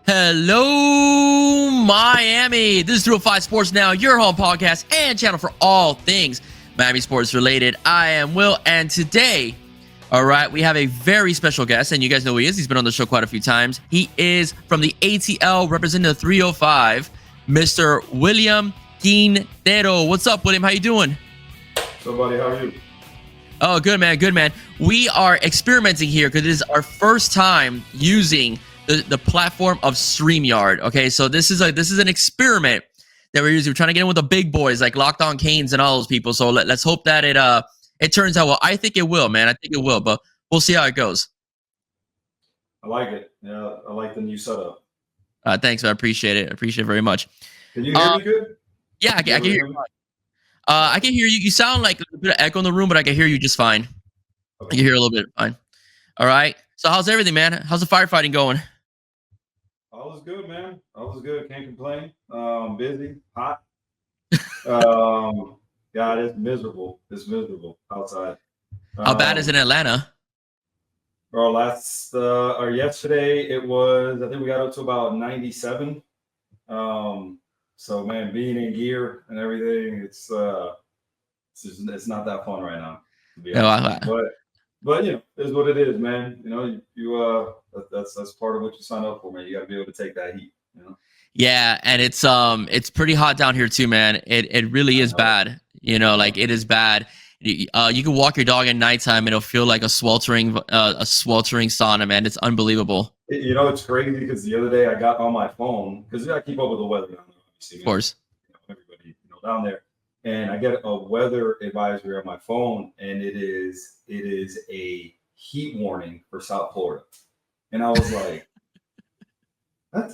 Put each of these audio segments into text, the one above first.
Hello, Miami. This is 305 Sports Now, your home podcast and channel for all things Miami sports related. I am Will, and today, all right, we have a very special guest, and you guys know who he is. He's been on the show quite a few times. He is from the ATL, representing the 305, Mr. William Quintero. What's up, William? How you doing? So, buddy, how are you? Oh, good, man. Good, man. We are experimenting here because it is our first time using the platform of StreamYard. Okay, so this is an experiment that we're using. We're trying to get in with the big boys like Locked On Canes and all those people. So let's hope that it turns out well. I think it will, man. I think it will, but we'll see how it goes. I like it. Yeah, I like the new setup. Thanks, man. I appreciate it. I appreciate it very much. Can you hear me good? Yeah, I can hear you. I can hear you. You sound like a bit of echo in the room, but I can hear you just fine. Okay. I can hear a little bit fine. All right. So how's everything, man? How's the firefighting going? All was good, man. All was good. Can't complain. Busy, hot. God, it's miserable. It's miserable outside. How bad is it in Atlanta? Or yesterday it was. I think we got up to about 97. So man, being in gear and everything, it's not that fun right now. To be honest. But you know, it is what it is, man. You know, that's part of what you sign up for, man. You got to be able to take that heat. You know. Yeah, and it's pretty hot down here too, man. It really is bad. You know, like it is bad. You can walk your dog at nighttime, and it'll feel like a sweltering sauna, man. It's unbelievable. You know, it's crazy because the other day I got on my phone because I keep up with the weather down there. Obviously, of course. You know, everybody down there. And I get a weather advisory on my phone, and it is a heat warning for South Florida. And I was like, what?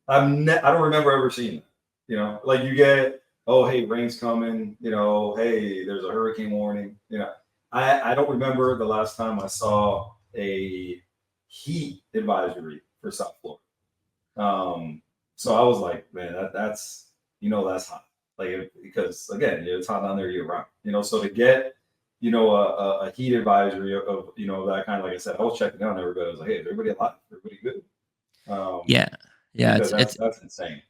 I don't remember ever seeing that. You know, like you get, oh, hey, rain's coming. You know, hey, there's a hurricane warning. You know, I don't remember the last time I saw a heat advisory for South Florida. So I was like, man, that's hot. Like, because again, it's hot down there year round, you know, so to get, you know, a heat advisory of, you know, that kind of, like I said, I was checking down everybody. I was like, hey, is everybody alive? Everybody good? Yeah. That's insane.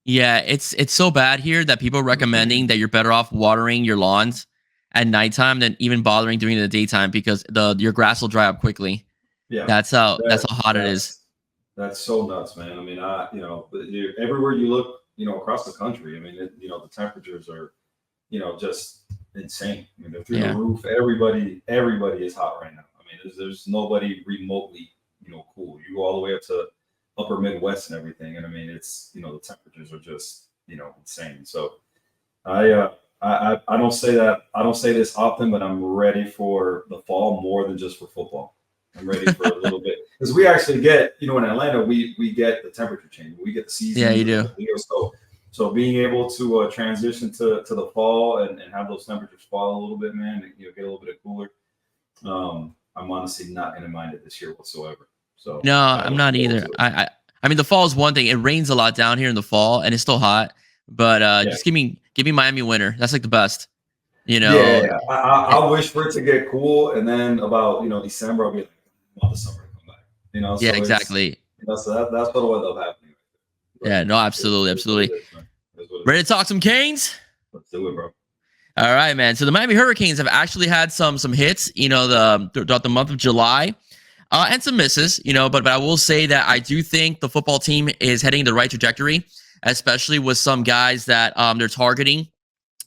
Yeah. It's so bad here that people are recommending that you're better off watering your lawns at nighttime than even bothering doing it in the daytime because your grass will dry up quickly. Yeah. That's how hot it is. That's so nuts, man. I mean, you know, everywhere you look, you know, across the country. I mean, you know, the temperatures are, you know, just insane. I mean, they're through the roof. Everybody is hot right now. I mean, there's nobody remotely, you know, cool. You go all the way up to upper Midwest and everything. And I mean, it's, you know, the temperatures are just, you know, insane. So I don't say this often, but I'm ready for the fall more than just for football. I'm ready for a little bit because we actually get, you know, in Atlanta, we get the temperature change. We get the season. Yeah, you do. So being able to transition to the fall and have those temperatures fall a little bit, man, and, you know, get a little bit cooler. I'm honestly not going to mind it this year whatsoever. So no, I'm not either. I mean, the fall is one thing. It rains a lot down here in the fall, and it's still hot. But just give me Miami winter. That's like the best. You know. Yeah. I wish for it to get cool, and then about, you know, December, I'll be like, I want the summer to come back. You know. Yeah, so exactly. You know, so that's what will end up happening. But yeah. No, absolutely. Ready to talk some Canes? Let's do it, bro. All right, man. So the Miami Hurricanes have actually had some hits, you know, throughout the month of July, and some misses, you know. But I will say that I do think the football team is heading in the right trajectory, especially with some guys that they're targeting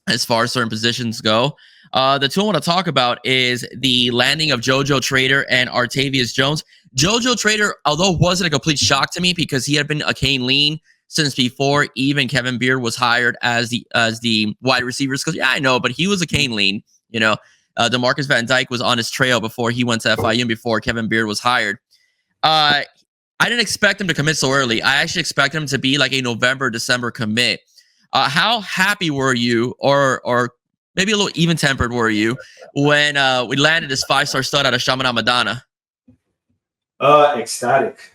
as far as certain positions go. The two I want to talk about is the landing of JoJo Trader and Artavius Jones. JoJo Trader, although wasn't a complete shock to me because he had been a Cane lean since before even Kevin Beard was hired as the wide receivers. Because, yeah, I know, but he was a Cane lean. You know, DeMarcus Van Dyke was on his trail before he went to FIU and before Kevin Beard was hired. I didn't expect him to commit so early. I actually expected him to be like a November, December commit. How happy were you, or maybe a little even-tempered were you, when we landed this 5-star stud out of Chaminade Madonna? Ecstatic.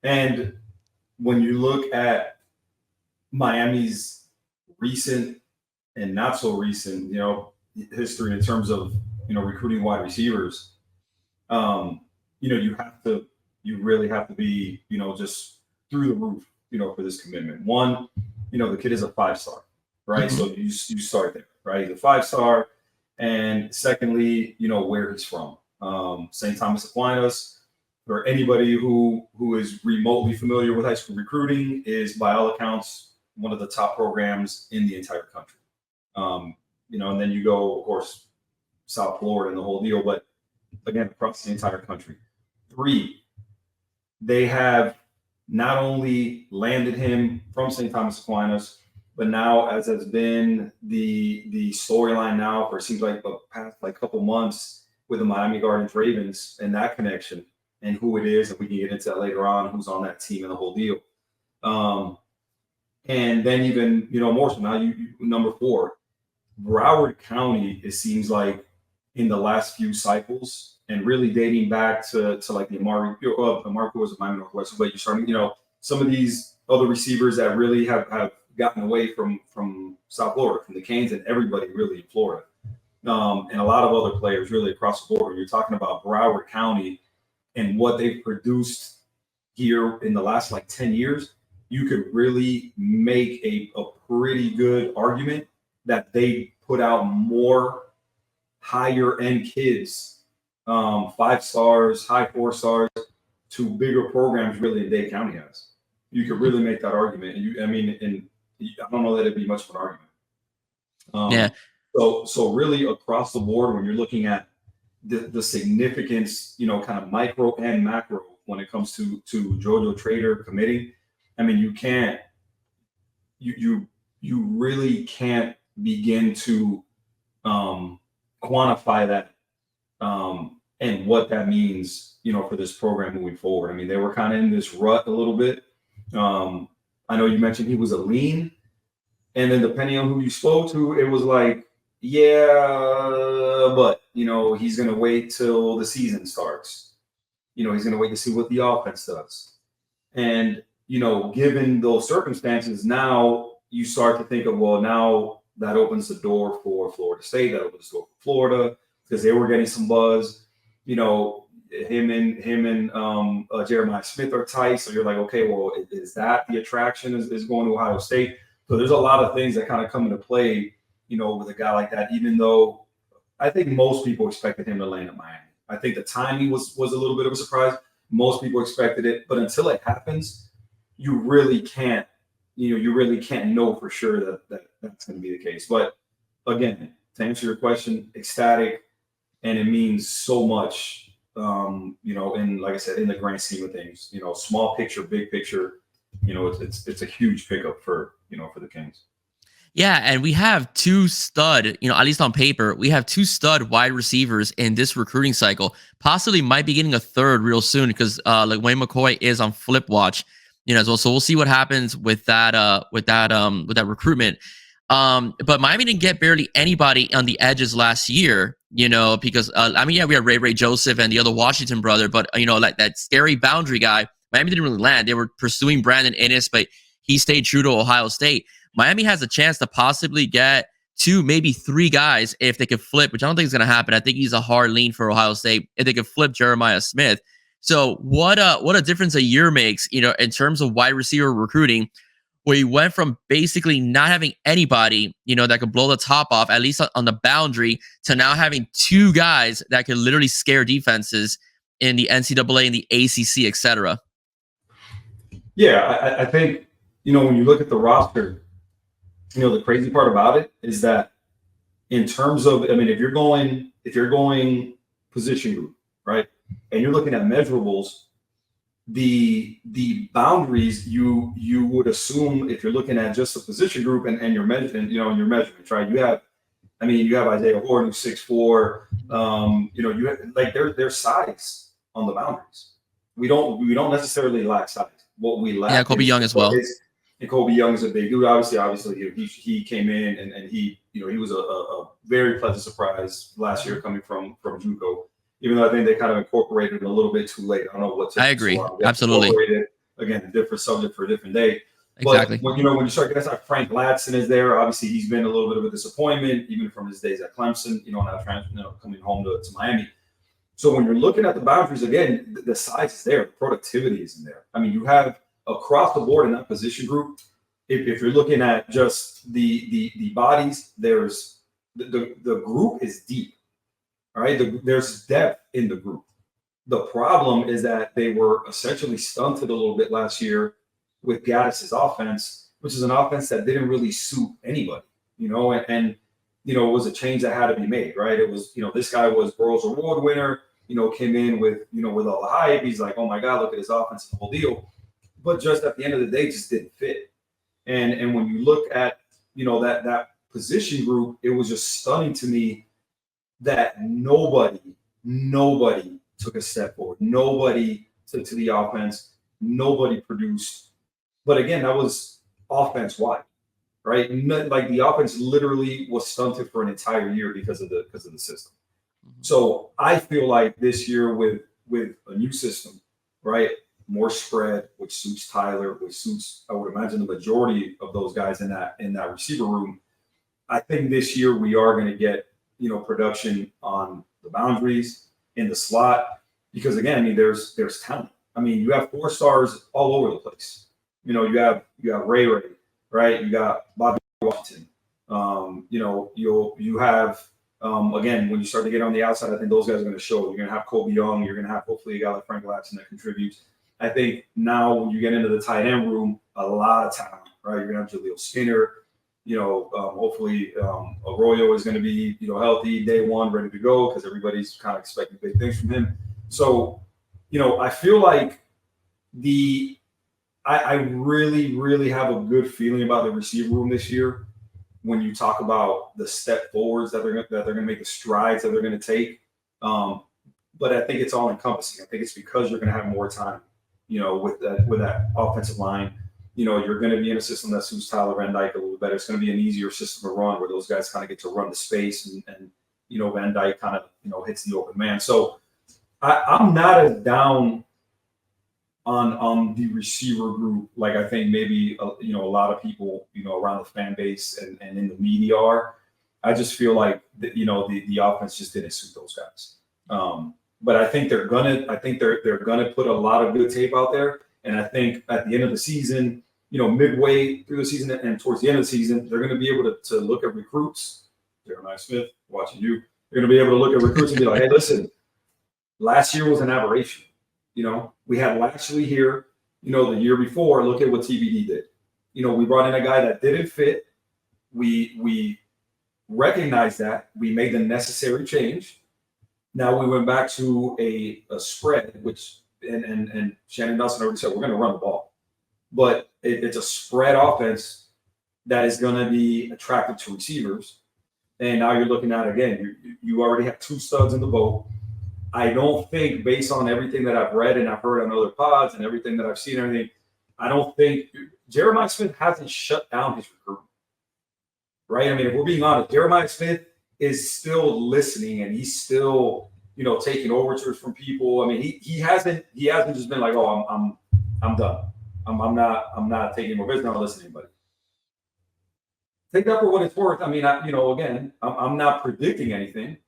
And when you look at Miami's recent and not so recent, you know, history in terms of, you know, recruiting wide receivers, you know, you have to you really have to be, just through the roof, for this commitment. One, the kid is a 5-star, right? Mhm. So you start there, right? He's a 5-star. And secondly, where he's from. St. Thomas Aquinas, for anybody who is remotely familiar with high school recruiting, is by all accounts one of the top programs in the entire country. And then you go, of course, South Florida and the whole deal, but again, across the entire country. 3, they have not only landed him from St. Thomas Aquinas, but now, as has been the storyline now for it seems like the past couple months with the Miami Gardens Ravens and that connection and who it is, and we can get into that later on, who's on that team and the whole deal. And then even more so now, you number 4, Broward County. It seems like in the last few cycles, and really dating back to like the Marco was at Miami Northwest, but you're starting, some of these other receivers that really have gotten away from South Florida, from the Canes and everybody really in Florida, and a lot of other players really across the board. You're talking about Broward County and what they've produced here in the last 10 years. You could really make a pretty good argument that they put out more higher end kids, 5 stars, high 4 stars, to bigger programs really in Dade County has. You could really make that argument. And I don't know that it'd be much of an argument. Yeah. So really across the board, when you're looking at the significance, kind of micro and macro when it comes to JoJo Trader committing, you can't, you really can't begin to quantify that and what that means, for this program moving forward. They were kind of in this rut a little bit. I know you mentioned he was a lean, and then depending on who you spoke to, it was like, yeah, but he's going to wait till the season starts. He's going to wait to see what the offense does. And, given those circumstances, now you start to think of, well, now that opens the door for Florida State, that opens the door for Florida, because they were getting some buzz. Him and Jeremiah Smith are tight. So you're like, okay, well, is that the attraction is going to Ohio State? So there's a lot of things that kind of come into play, with a guy like that, even though I think most people expected him to land at Miami. I think the timing was a little bit of a surprise. Most people expected it, but until it happens, you really can't know for sure that that's going to be the case. But again, to answer your question, ecstatic, and it means so much, in, like I said, in the grand scheme of things, small picture, big picture, it's a huge pickup for the Kings. Yeah, and we have 2 stud, at least on paper, we have 2 stud wide receivers in this recruiting cycle. Possibly might be getting a third real soon because Wayne McCoy is on flip watch, as well. So we'll see what happens with that recruitment. But Miami didn't get barely anybody on the edges last year, because we had Ray Joseph and the other Washington brother, but like that scary boundary guy, Miami didn't really land. They were pursuing Brandon Innis, but he stayed true to Ohio State. Miami has a chance to possibly get 2, maybe 3 guys if they could flip, which I don't think is going to happen. I think he's a hard lean for Ohio State if they could flip Jeremiah Smith. So what a difference a year makes, in terms of wide receiver recruiting, where you went from basically not having anybody, that could blow the top off, at least on the boundary, to now having 2 guys that could literally scare defenses in the NCAA and the ACC, etc. Yeah, I think, when you look at the roster, the crazy part about it is that in terms of, if you're going position group, right, and you're looking at measurables, the boundaries you would assume if you're looking at just the position group and your measurement, your measurements, right? You have Isaiah Horton, who's 6'4". You have their size on the boundaries. We don't necessarily lack size. What we lack, Kobe Young as well. And Kobe Young is a big dude. Obviously, he came in and he was a very pleasant surprise last year coming from JUCO. Even though I think they kind of incorporated it a little bit too late. I don't know what. I agree. Absolutely. Again, a different subject for a different day. Exactly. But when you start getting that, Frank Ladson is there. Obviously, he's been a little bit of a disappointment, even from his days at Clemson. Now coming home to Miami. So when you're looking at the boundaries, again, the size is there, the productivity is in there. I mean, you have across the board in that position group, if you're looking at just the bodies, there's the group is deep. All right. There's depth in the group. The problem is that they were essentially stunted a little bit last year with Gaddis's offense, which is an offense that didn't really suit anybody, and it was a change that had to be made, right? It was, this guy was Burrow's Award winner, came in with all the hype. He's like, oh my God, look at his offense, the whole deal. But just at the end of the day, just didn't fit. And when you look at, that position group, it was just stunning to me that nobody took a step forward. Nobody took to the offense. Nobody produced. But again, that was offense wide, right? Like the offense literally was stunted for an entire year because of the system. Mm-hmm. So I feel like this year with a new system, right? More spread, which suits Tyler, which suits, I would imagine, the majority of those guys in that receiver room. I think this year we are going to get, production on the boundaries, in the slot, because again, I mean, there's talent. I mean, you have 4 stars all over the place. You have Ray, right? You got Bobby Washington. You have again, when you start to get on the outside, I think those guys are going to show. You're going to have Kobe Young. You're going to have hopefully a guy like Frank Latson that contributes. I think now when you get into the tight end room, a lot of talent, right? You're going to have Jaleel Skinner. Hopefully Arroyo is going to be, healthy day one, ready to go, because everybody's kind of expecting big things from him. So, I feel like I really, really have a good feeling about the receiver room this year. When you talk about the step forwards that they're going to make, the strides that they're going to take, but I think it's all encompassing. I think it's because you're going to have more time, with that offensive line. You're going to be in a system that suits Tyler Van Dyke a little better. It's going to be an easier system to run, where those guys kind of get to run the space, and Van Dyke kind of hits the open man. So I'm not as down on the receiver group like I think maybe a lot of people around the fan base and in the media are. I just feel like the offense just didn't suit those guys. But I think they're gonna put a lot of good tape out there, and I think at the end of the season, midway through the season and towards the end of the season, they're going to be able to look at recruits. Jeremiah Smith, watching you, they're going to be able to look at recruits and be like, hey, listen, last year was an aberration. We had Lashley here, the year before. Look at what TBD did. We brought in a guy that didn't fit. We recognized that. We made the necessary change. Now we went back to a spread, which and Shannon Nelson already said we're going to run the ball, but it's a spread offense that is going to be attractive to receivers. And now you're looking at, again, you already have 2 studs in the boat. I don't think, based on everything that I've read and I've heard on other pods and everything that I've seen, I don't think Jeremiah Smith hasn't shut down his recruitment, right? I mean, if we're being honest, Jeremiah Smith is still listening, and he's still, taking overtures from people. I mean, he hasn't just been like, oh, I'm done. I'm not taking more business. I'm not listening to anybody. Take that for what it's worth. I mean, again, I'm not predicting anything,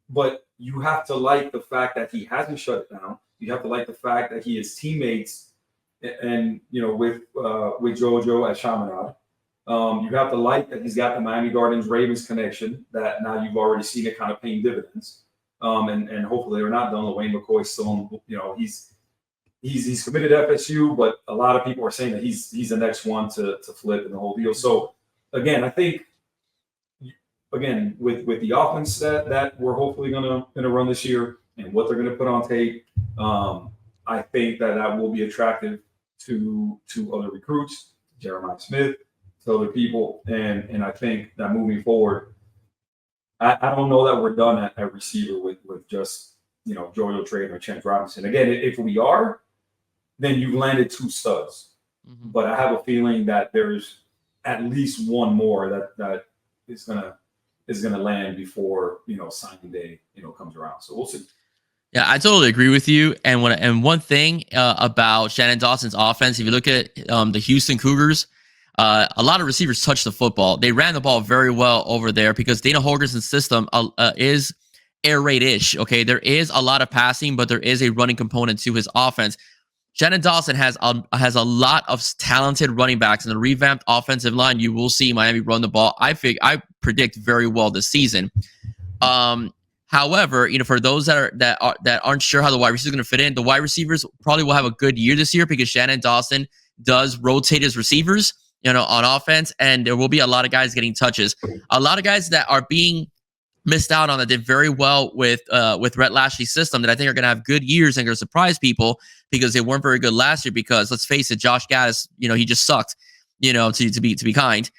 but you have to like the fact that he hasn't shut it down. You have to like the fact that he is teammates and with JoJo at Chaminade. You have to like that he's got the Miami Gardens Ravens connection, that now you've already seen it kind of paying dividends. And hopefully they're not done. LaWayne McCoy's still, he's committed to FSU, but a lot of people are saying that he's the next one to flip in the whole deal. So again, I think with the offense that we're hopefully gonna run this year and what they're gonna put on tape, I think that will be attractive to other recruits, Jeremiah Smith, to other people, and I think that moving forward, I don't know that we're done at receiver with just JoJo Trader and Chance Robinson. Again, if we are, then you've landed 2 studs. Mm-hmm. But I have a feeling that there's at least one more that is gonna land before signing day comes around. So we'll see. Yeah, I totally agree with you. And one thing about Shannon Dawson's offense, if you look at the Houston Cougars, a lot of receivers touch the football. They ran the ball very well over there because Dana Holgerson's system is air raid-ish. Okay, there is a lot of passing, but there is a running component to his offense. Shannon Dawson has a lot of talented running backs in the revamped offensive line. You will see Miami run the ball. I predict very well this season. However, for those that aren't sure how the wide receivers are going to fit in, the wide receivers probably will have a good year this year because Shannon Dawson does rotate his receivers, on offense, and there will be a lot of guys getting touches. A lot of guys that are being missed out on that did very well with Rhett Lashley's system that I think are going to have good years and going to surprise people because they weren't very good last year. Because let's face it, Josh Gaddis, he just sucked. To be kind,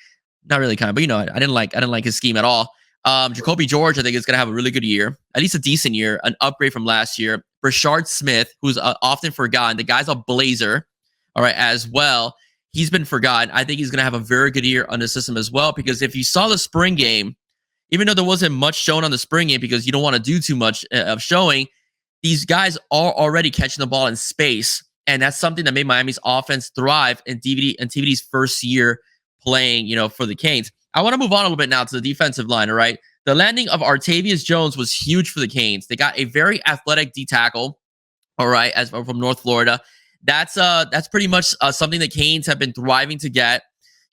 not really kind, but I didn't like his scheme at all. Jacoby George, I think, is going to have a really good year, at least a decent year, an upgrade from last year. Brashard Smith, who's often forgotten, the guy's a blazer, all right, as well. He's been forgotten. I think he's going to have a very good year on the system as well, because if you saw the spring game, even though there wasn't much shown on the spring game because you don't want to do too much of showing, these guys are already catching the ball in space, and that's something that made Miami's offense thrive in TVD's first year playing, for the Canes. I want to move on a little bit now to the defensive line, all right? The landing of Artavius Jones was huge for the Canes. They got a very athletic D tackle, all right, as from North Florida. That's pretty much something the Canes have been thriving to get,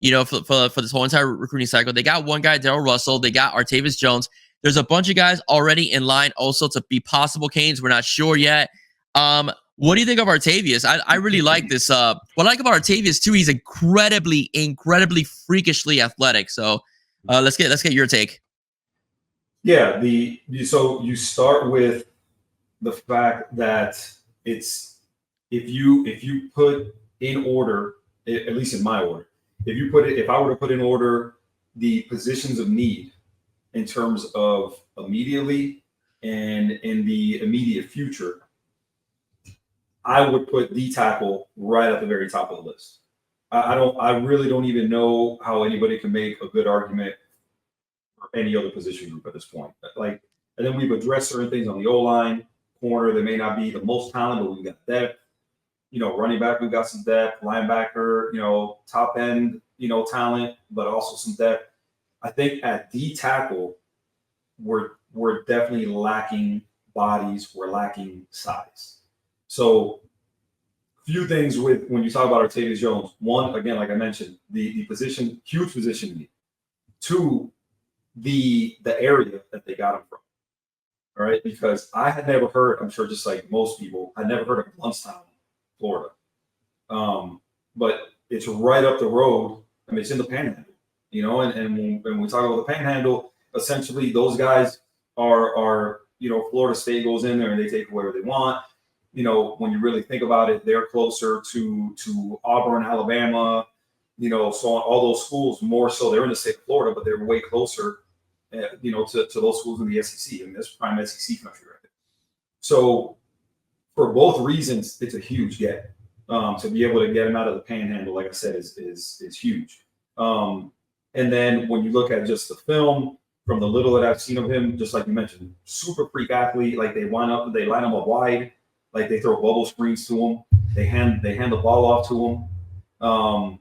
for this whole entire recruiting cycle. They got one guy, Darrell Russell. They got Artavius Jones. There's a bunch of guys already in line also to be possible Canes. We're not sure yet. What do you think of Artavius? I really like this. What I like about Artavius too, he's incredibly freakishly athletic. So let's get your take. Yeah, so you start with the fact that it's if you put in order, at least in my order, if I were to put in order the positions of need in terms of immediately and in the immediate future, I would put D tackle right at the very top of the list. I really don't even know how anybody can make a good argument for any other position group at this point. And then we've addressed certain things on the O-line, corner. They may not be the most talented, but we've got depth. Running back, we've got some depth. Linebacker, top end, talent, but also some depth. I think at D tackle, we're definitely lacking bodies. We're lacking size. So, few things when you talk about Artavius Jones. One, again, like I mentioned, the position, huge position need. Two, the area that they got him from. All right, because I had never heard, I'm sure just like most people, I never heard of Blountstown, Florida. But it's right up the road. I mean, it's in the Panhandle, and when we talk about the Panhandle, essentially those guys are Florida State goes in there and they take whatever they want. When you really think about it, they're closer to Auburn, Alabama, so on, all those schools more so. They're in the state of Florida, but they're way closer, to those schools in the SEC. I mean, that's prime SEC country right there. So for both reasons, it's a huge get. To be able to get him out of the Panhandle, like I said, is huge. And then when you look at just the film, from the little that I've seen of him, just like you mentioned, super freak athlete. Like they line him up wide. Like they throw bubble screens to him. They hand the ball off to him.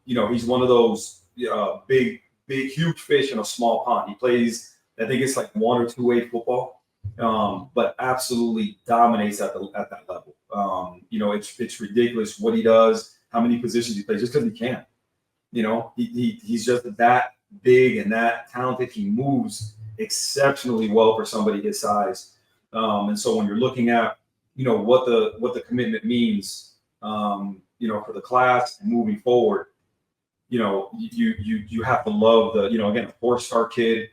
He's one of those big, huge fish in a small pond. He plays, I think it's like 1 or 2A football, but absolutely dominates at that level. It's ridiculous what he does, how many positions he plays, just because he can. He's just that big and that talented. He moves exceptionally well for somebody his size. And so when you're looking at what the commitment means, for the class and moving forward, you have to love the, again, a 4-star kid,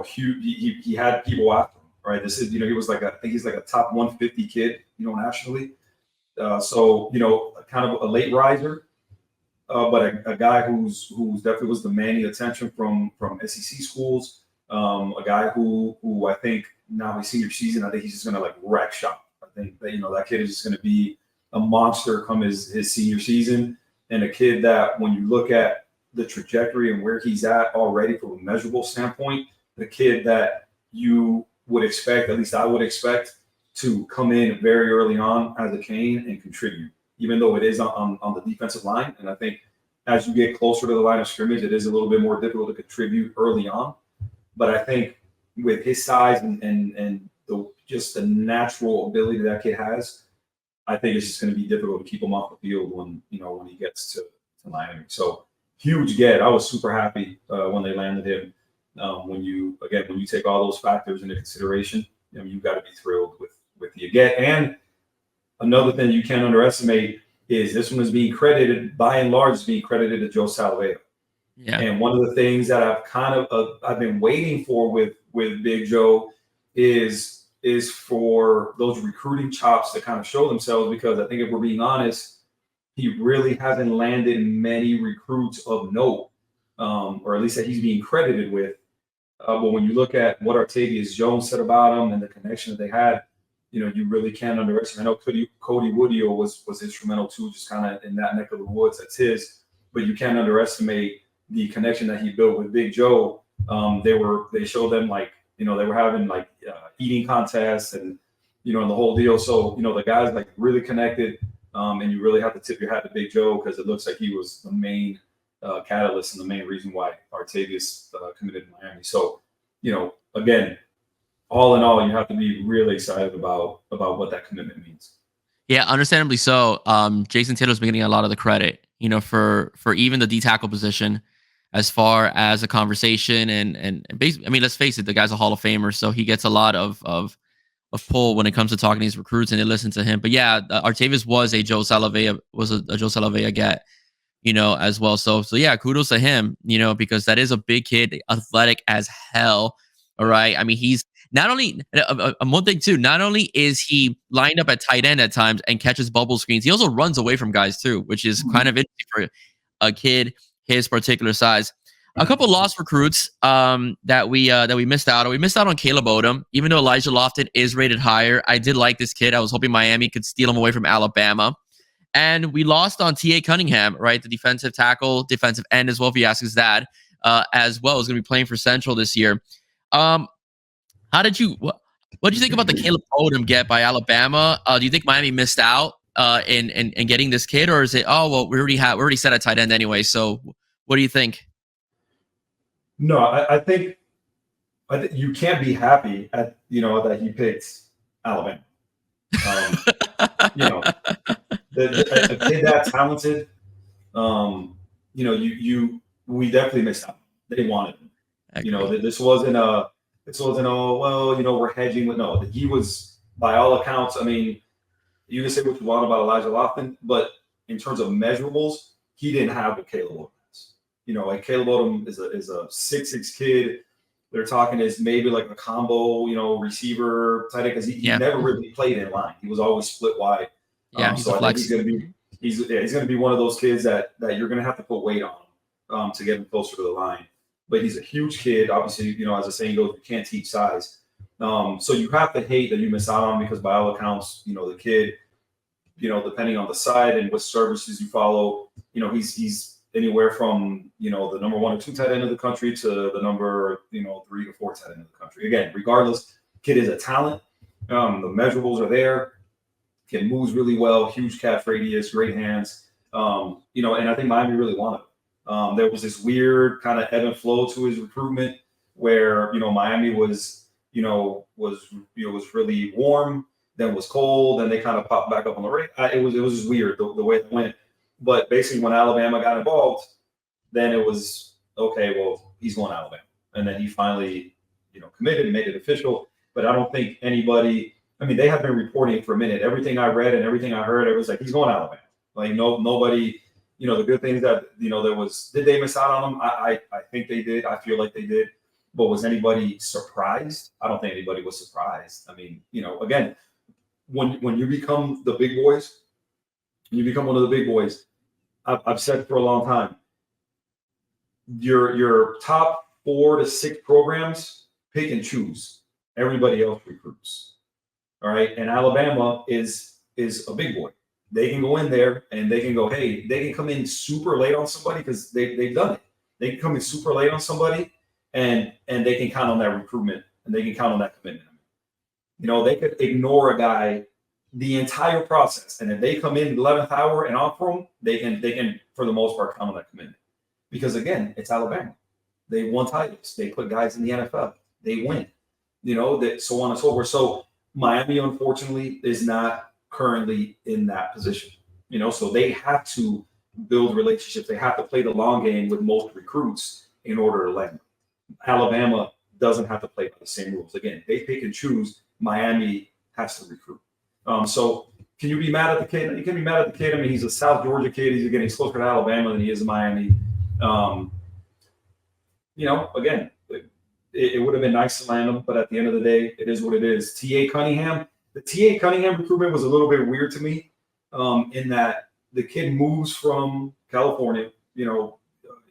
he had people after him, right? This is, he was I think he's like a top 150 kid, nationally. So, kind of a late riser, but a guy who's definitely was demanding attention from SEC schools. A guy who I think now his senior season, I think he's just going to wreck shop. I think that, that kid is just going to be a monster come his senior season, and a kid that when you look at the trajectory and where he's at already from a measurable standpoint, the kid that you would expect, at least I would expect, to come in very early on as a Cane and contribute, even though it is on the defensive line. And I think as you get closer to the line of scrimmage, it is a little bit more difficult to contribute early on. But I think, with his size and just the natural ability that kid has, I think it's just going to be difficult to keep him off the field when he gets to Miami. So huge get. I was super happy when they landed him. When you take all those factors into consideration, you've got to be thrilled with the get. And another thing you can't underestimate is this one is being credited, by and large, is being credited to Joe Salavea. Yeah. And one of the things that I've been waiting for with Big Joe is for those recruiting chops to kind of show themselves, because I think if we're being honest, he really hasn't landed many recruits of note, or at least that he's being credited with. But when you look at what Artavius Jones said about him and the connection that they had, you really can't underestimate. I know Cody Woodeo was instrumental too, just kind of in that neck of the woods. That's his, but you can't underestimate the connection that he built with Big Joe. They showed them they were having eating contests and and the whole deal. So the guys really connected, and you really have to tip your hat to Big Joe, because it looks like he was the main catalyst and the main reason why Artavius committed to Miami. So again, all in all, you have to be really excited about what that commitment means. Yeah, understandably so. Jason Taylor's been getting a lot of the credit, for even the D tackle position, as far as a conversation and basically, I mean, let's face it, the guy's a Hall of Famer, so he gets a lot of pull when it comes to talking to these recruits, and they listen to him. But yeah, Artavius was a Joe Salavea get, as well. So yeah, kudos to him, because that is a big kid, athletic as hell. All right. I mean, he's not only one thing too, not only is he lined up at tight end at times and catches bubble screens, he also runs away from guys too, which is kind of interesting for a kid his particular size. A couple lost recruits that we missed out on. We missed out on Caleb Odom, even though Elijah Lofton is rated higher. I did like this kid. I was hoping Miami could steal him away from Alabama. And we lost on T.A. Cunningham, right? The defensive tackle, defensive end as well, if you ask his dad, as well, is going to be playing for Central this year. What did you think about the Caleb Odom get by Alabama? Do you think Miami missed out in getting this kid, or is it, oh, well, we already set a tight end anyway, so what do you think? No, I think you can't be happy at that he picked Alabama. The kid that talented, we definitely missed out. They wanted him. This wasn't we're hedging with. No, he was, by all accounts. I mean, you can say what you want about Elijah Lofton, but in terms of measurables, he didn't have what Caleb Odom has. Caleb Odom is a 6'6" kid. They're talking is maybe like a combo, receiver tight end, because he never really played in line. He was always split wide. Yeah, so I think he's going to be one of those kids that you're going to have to put weight on to get him closer to the line. But he's a huge kid. Obviously, as the saying goes, you can't teach size. So you have to hate that you miss out on him, because by all accounts, the kid, depending on the side and what services you follow, he's anywhere from, the number 1 or 2 tight end of the country to the number, 3 to 4 tight end of the country. Again, regardless, kid is a talent. The measurables are there. Kid moves really well, huge calf radius, great hands. And I think Miami really wanted him. There was this weird kind of ebb and flow to his recruitment where, Miami was really warm, then was cold, then they kind of popped back up on the radar. It was just weird the way it went. But basically, when Alabama got involved, then it was, okay, well, he's going to Alabama. And then he finally, committed and made it official. But I don't think anybody, they have been reporting it for a minute. Everything I read and everything I heard, it was like, he's going to Alabama. Nobody, the good thing is that, did they miss out on him? I think they did. I feel like they did. But was anybody surprised? I don't think anybody was surprised. Again, when you become the big boys, you become one of the big boys. I've said for a long time, your top 4 to 6 programs pick and choose. Everybody else recruits. All right. And Alabama is a big boy. They can go in there and they can go, hey, they can come in super late on somebody, because they've done it. They can come in super late on somebody and they can count on that recruitment and they can count on that commitment. They could ignore a guy the entire process, and if they come in the 11th hour and offer them, they can for the most part count on that commitment. Because again, it's Alabama. They won titles. They put guys in the NFL. They win. that so on and so forth. So Miami, unfortunately, is not currently in that position. So they have to build relationships. They have to play the long game with most recruits in order to land. Alabama doesn't have to play by the same rules. Again, they pick and choose. Miami has to recruit. So can you be mad at the kid? You can be mad at the kid. I mean, he's a South Georgia kid. He's closer to Alabama than he is to Miami. Again, it would have been nice to land him, but at the end of the day, it is what it is. T.A. Cunningham, the T.A. Cunningham recruitment was a little bit weird to me, in that the kid moves from California,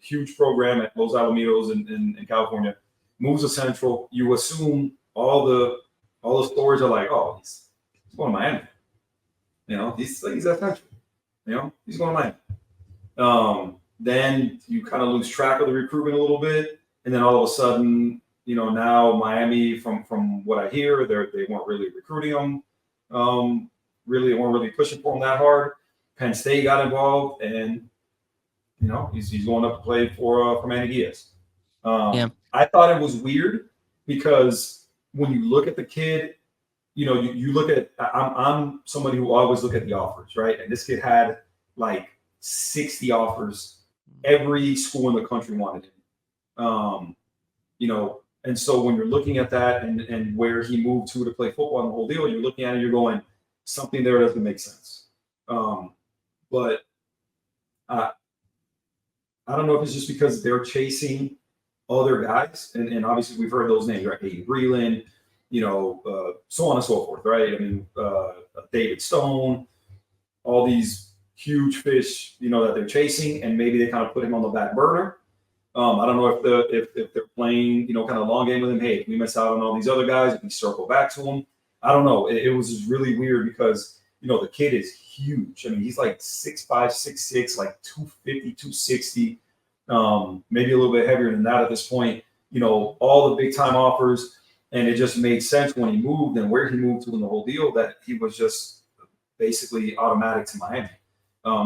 huge program at Los Alamitos in California, moves to Central. You assume all the stories are like, oh, he's going to Miami. He's at Central. He's going to Miami. Then you kind of lose track of the recruitment a little bit, and then all of a sudden, now Miami, from what I hear, they weren't really recruiting him. They weren't really pushing for him that hard. Penn State got involved, and he's going up to play for Manny Diaz. I thought it was weird because when you look at the kid, you look at. I'm somebody who always look at the offers, right? And this kid had like 60 offers. Every school in the country wanted him. And so when you're looking at that and where he moved to play football and the whole deal, you're looking at it, you're going, something there doesn't make sense. But I don't know if it's just because they're chasing other guys, and obviously we've heard those names, right? Aiden Breland, so on and so forth, right? I mean, David Stone, all these huge fish, that they're chasing, and maybe they kind of put him on the back burner. I don't know if they're playing, kind of long game with him. Hey, if we miss out on all these other guys, if we circle back to him, I don't know. It was just really weird because, the kid is huge. I mean, he's like 6'5", 6'6", like 250, 260, maybe a little bit heavier than that at this point. All the big time offers, and it just made sense when he moved and where he moved to in the whole deal that he was just basically automatic to Miami.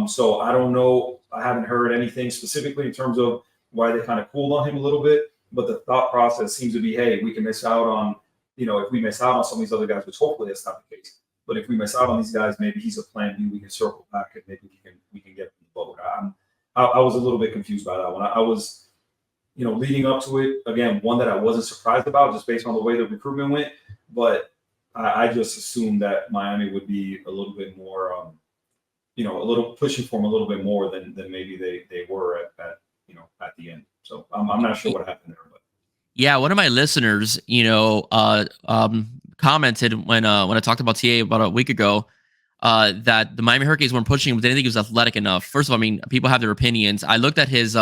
So I don't know. I haven't heard anything specifically in terms of why they kind of cooled on him a little bit, but the thought process seems to be, hey, we can miss out on, if we miss out on some of these other guys, which hopefully that's not the case. But if we miss out on these guys, maybe he's a plan B. We can circle back and maybe we can get him in the boat. I was a little bit confused by that one. I was, leading up to it, again, one that I wasn't surprised about just based on the way the recruitment went, but I just assumed that Miami would be a little bit more, a little pushing for him a little bit more than maybe they were at the end. So I'm not sure what happened there, but yeah, one of my listeners, commented when I talked about TA about a week ago, that the Miami Hurricanes weren't pushing him, but they didn't think he was athletic enough. First of all, I mean, people have their opinions. I looked at his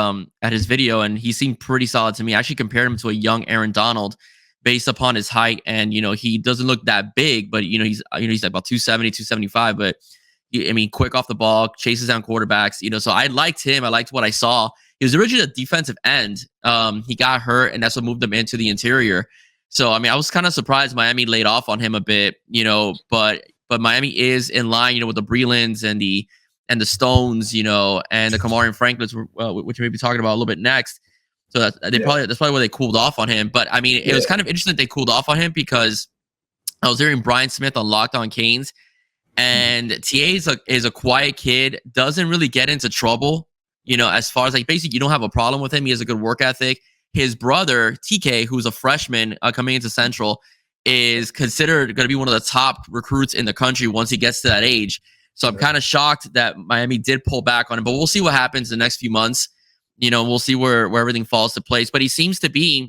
video and he seemed pretty solid to me. I actually compared him to a young Aaron Donald based upon his height, and he doesn't look that big, but he's about 270, 275, but quick off the ball, chases down quarterbacks, so I liked him. I liked what I saw. He was originally a defensive end. He got hurt, and that's what moved him into the interior. So, I was kind of surprised Miami laid off on him a bit, but Miami is in line, with the Brelands and the Stones, and the Kamarian Franklins, which we may be talking about a little bit next. So that's probably why they cooled off on him. But it was kind of interesting that they cooled off on him because I was hearing Brian Smith on Locked On Canes, and TA is a quiet kid, doesn't really get into trouble, as far as basically you don't have a problem with him. He has a good work ethic. His brother, TK, who's a freshman coming into Central, is considered going to be one of the top recruits in the country once he gets to that age. So I'm kind of shocked that Miami did pull back on him, but we'll see what happens the next few months. We'll see where everything falls to place. But he seems to be,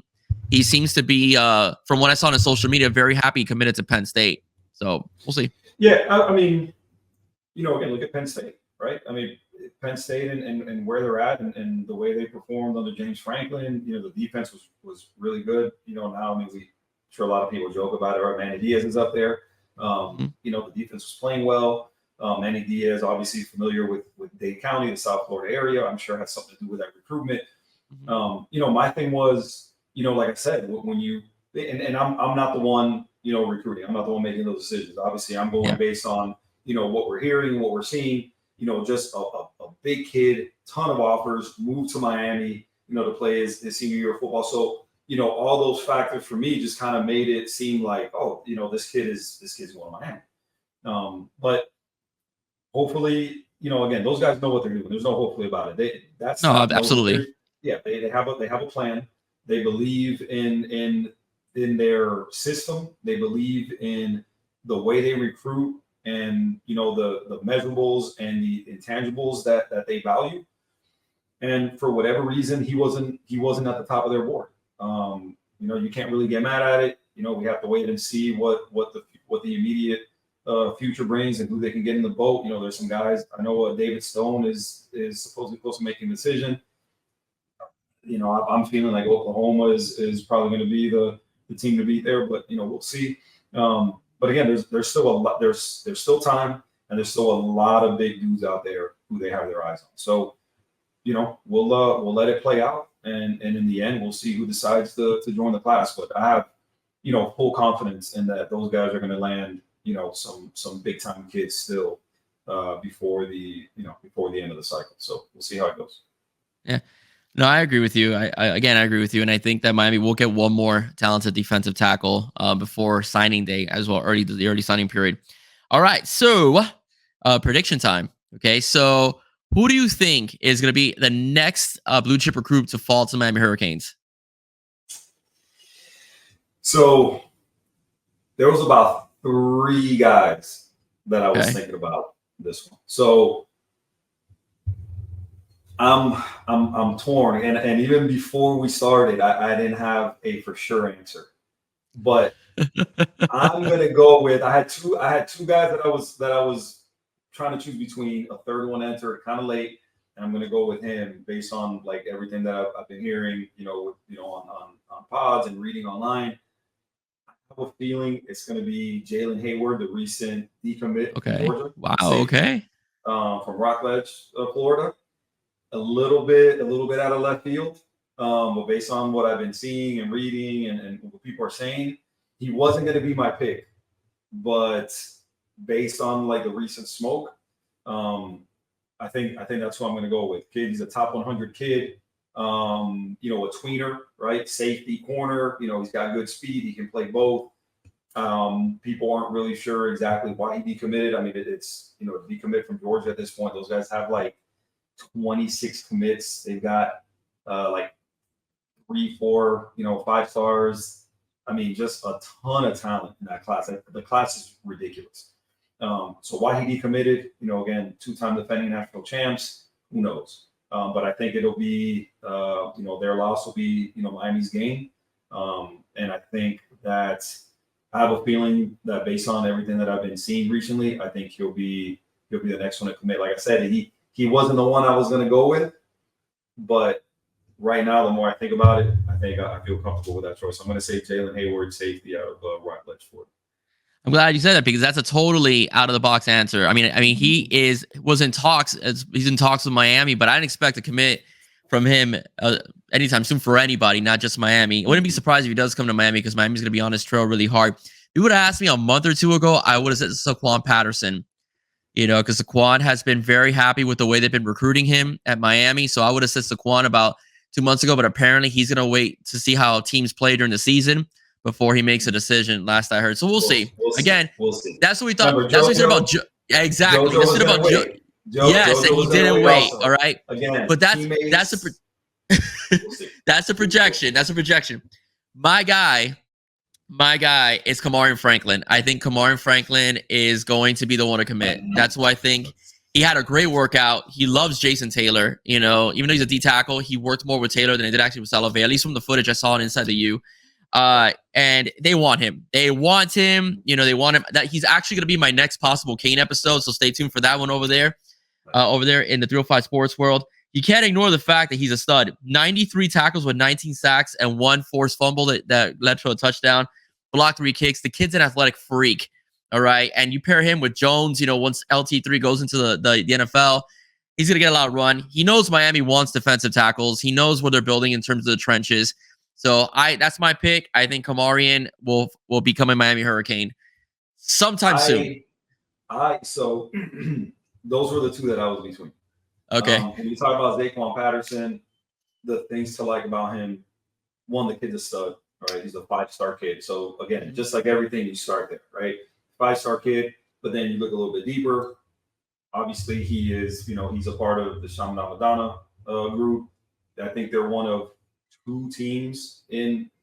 from what I saw on his social media, very happy committed to Penn State. So we'll see. Yeah, again, look at Penn State, right? Penn State and where they're at and the way they performed under James Franklin, the defense was really good. Now, sure a lot of people joke about it, right? Manny Diaz is up there. The defense was playing well. Manny Diaz, obviously familiar with Dade County, the South Florida area. I'm sure has something to do with that recruitment. My thing was, like I said, when you and I'm not the one, recruiting. I'm not the one making those decisions. Obviously, I'm going based on, what we're hearing, what we're seeing. Just a big kid, ton of offers, moved to Miami, to play his senior year of football. So, all those factors for me just kind of made it seem like, oh, this kid's going to Miami. But hopefully, again, those guys know what they're doing. There's no hopefully about it. Absolutely. They have a plan. They believe in their system. They believe in the way they recruit, and the measurables and the intangibles that they value. And for whatever reason, he wasn't at the top of their board. You can't really get mad at it. We have to wait and see what the immediate future brings and who they can get in the boat. There's some guys. I know David Stone is supposedly close to making a decision. I'm feeling like Oklahoma is probably going to be the team to beat there, but we'll see. But again, there's still a lot. There's still time, and there's still a lot of big dudes out there who they have their eyes on. So, we'll let it play out, and in the end, we'll see who decides to join the class. But I have, full confidence in that those guys are going to land, some big time kids still before the end of the cycle. So we'll see how it goes. Yeah. No, I agree with you. I agree with you, and I think that Miami will get one more talented defensive tackle before signing day as well, the early signing period. All right, so prediction time. Okay, so who do you think is going to be the next blue chip recruit to fall to Miami Hurricanes? So there was about 3 guys that I was thinking about this one. So I'm torn, and even before we started, I didn't have a for sure answer, but I'm gonna go with I had two guys that I was trying to choose between. A third one entered kind of late, and I'm gonna go with him based on like everything that I've been hearing, on pods and reading online. I have a feeling it's gonna be Jalen Hayward, the recent decommit from Georgia. Wow. Okay. From Rockledge, Florida. A little bit out of left field, but based on what I've been seeing and reading and what people are saying, he wasn't going to be my pick. But based on like the recent smoke, I think that's who I'm going to go with. Kid, he's a top 100 kid. A tweener, right? Safety, corner. He's got good speed. He can play both. People aren't really sure exactly why he decommitted. I mean, it's decommit from Georgia at this point. Those guys have like 26 commits. They've got like 3, 4, 5 stars. I mean, just a ton of talent in that class. The class is ridiculous. So why he decommitted, again, 2-time defending national champs, who knows? But I think it'll be, their loss will be, Miami's gain. And I think that I have a feeling that based on everything that I've been seeing recently, I think he'll be the next one to commit. Like I said, he wasn't the one I was going to go with, but right now, the more I think about it, I feel comfortable with that choice. I'm going to say Jalen Hayward, safety out of Rockledge Ford. I'm glad you said that because that's a totally out of the box answer. I mean, he was in talks. He's in talks with Miami, but I didn't expect to commit from him anytime soon for anybody, not just Miami. I wouldn't be surprised if he does come to Miami because Miami's going to be on his trail really hard. If you would have asked me a month or 2 ago, I would have said Saquon Patterson. Because Saquon has been very happy with the way they've been recruiting him at Miami. So I would have said Saquon about 2 months ago, but apparently he's going to wait to see how teams play during the season before he makes a decision, last I heard. So we'll see. Again, that's what we thought. That's what we said about Joe. Yeah, exactly. That's what about Joe. Yes, and he didn't wait. Also. All right. Again, but that's a projection. That's a projection. My guy is Kamarian Franklin. I think Kamarian Franklin is going to be the one to commit. That's why I think he had a great workout. He loves Jason Taylor. Even though he's a D tackle, he worked more with Taylor than he did actually with Salovey, at least from the footage I saw on Inside the U. And they want him. They want him. They want him. That he's actually going to be my next possible Kane episode. So stay tuned for that one over there in the 305 Sports world. You can't ignore the fact that he's a stud. 93 tackles with 19 sacks and 1 forced fumble that led to a touchdown. Blocked 3 kicks. The kid's an athletic freak. All right. And you pair him with Jones, once LT3 goes into the NFL, he's going to get a lot of run. He knows Miami wants defensive tackles. He knows what they're building in terms of the trenches. So that's my pick. I think Kamarian will become a Miami Hurricane sometime soon. So those were the 2 that I was between. Okay. When you talk about Zaquan Patterson, the things to like about him, one, the kid's a stud, right? He's a 5-star kid. So again, just like everything, you start there, right? 5-star kid, but then you look a little bit deeper. Obviously, he is, he's a part of the Shamanama group. I think they're one of 2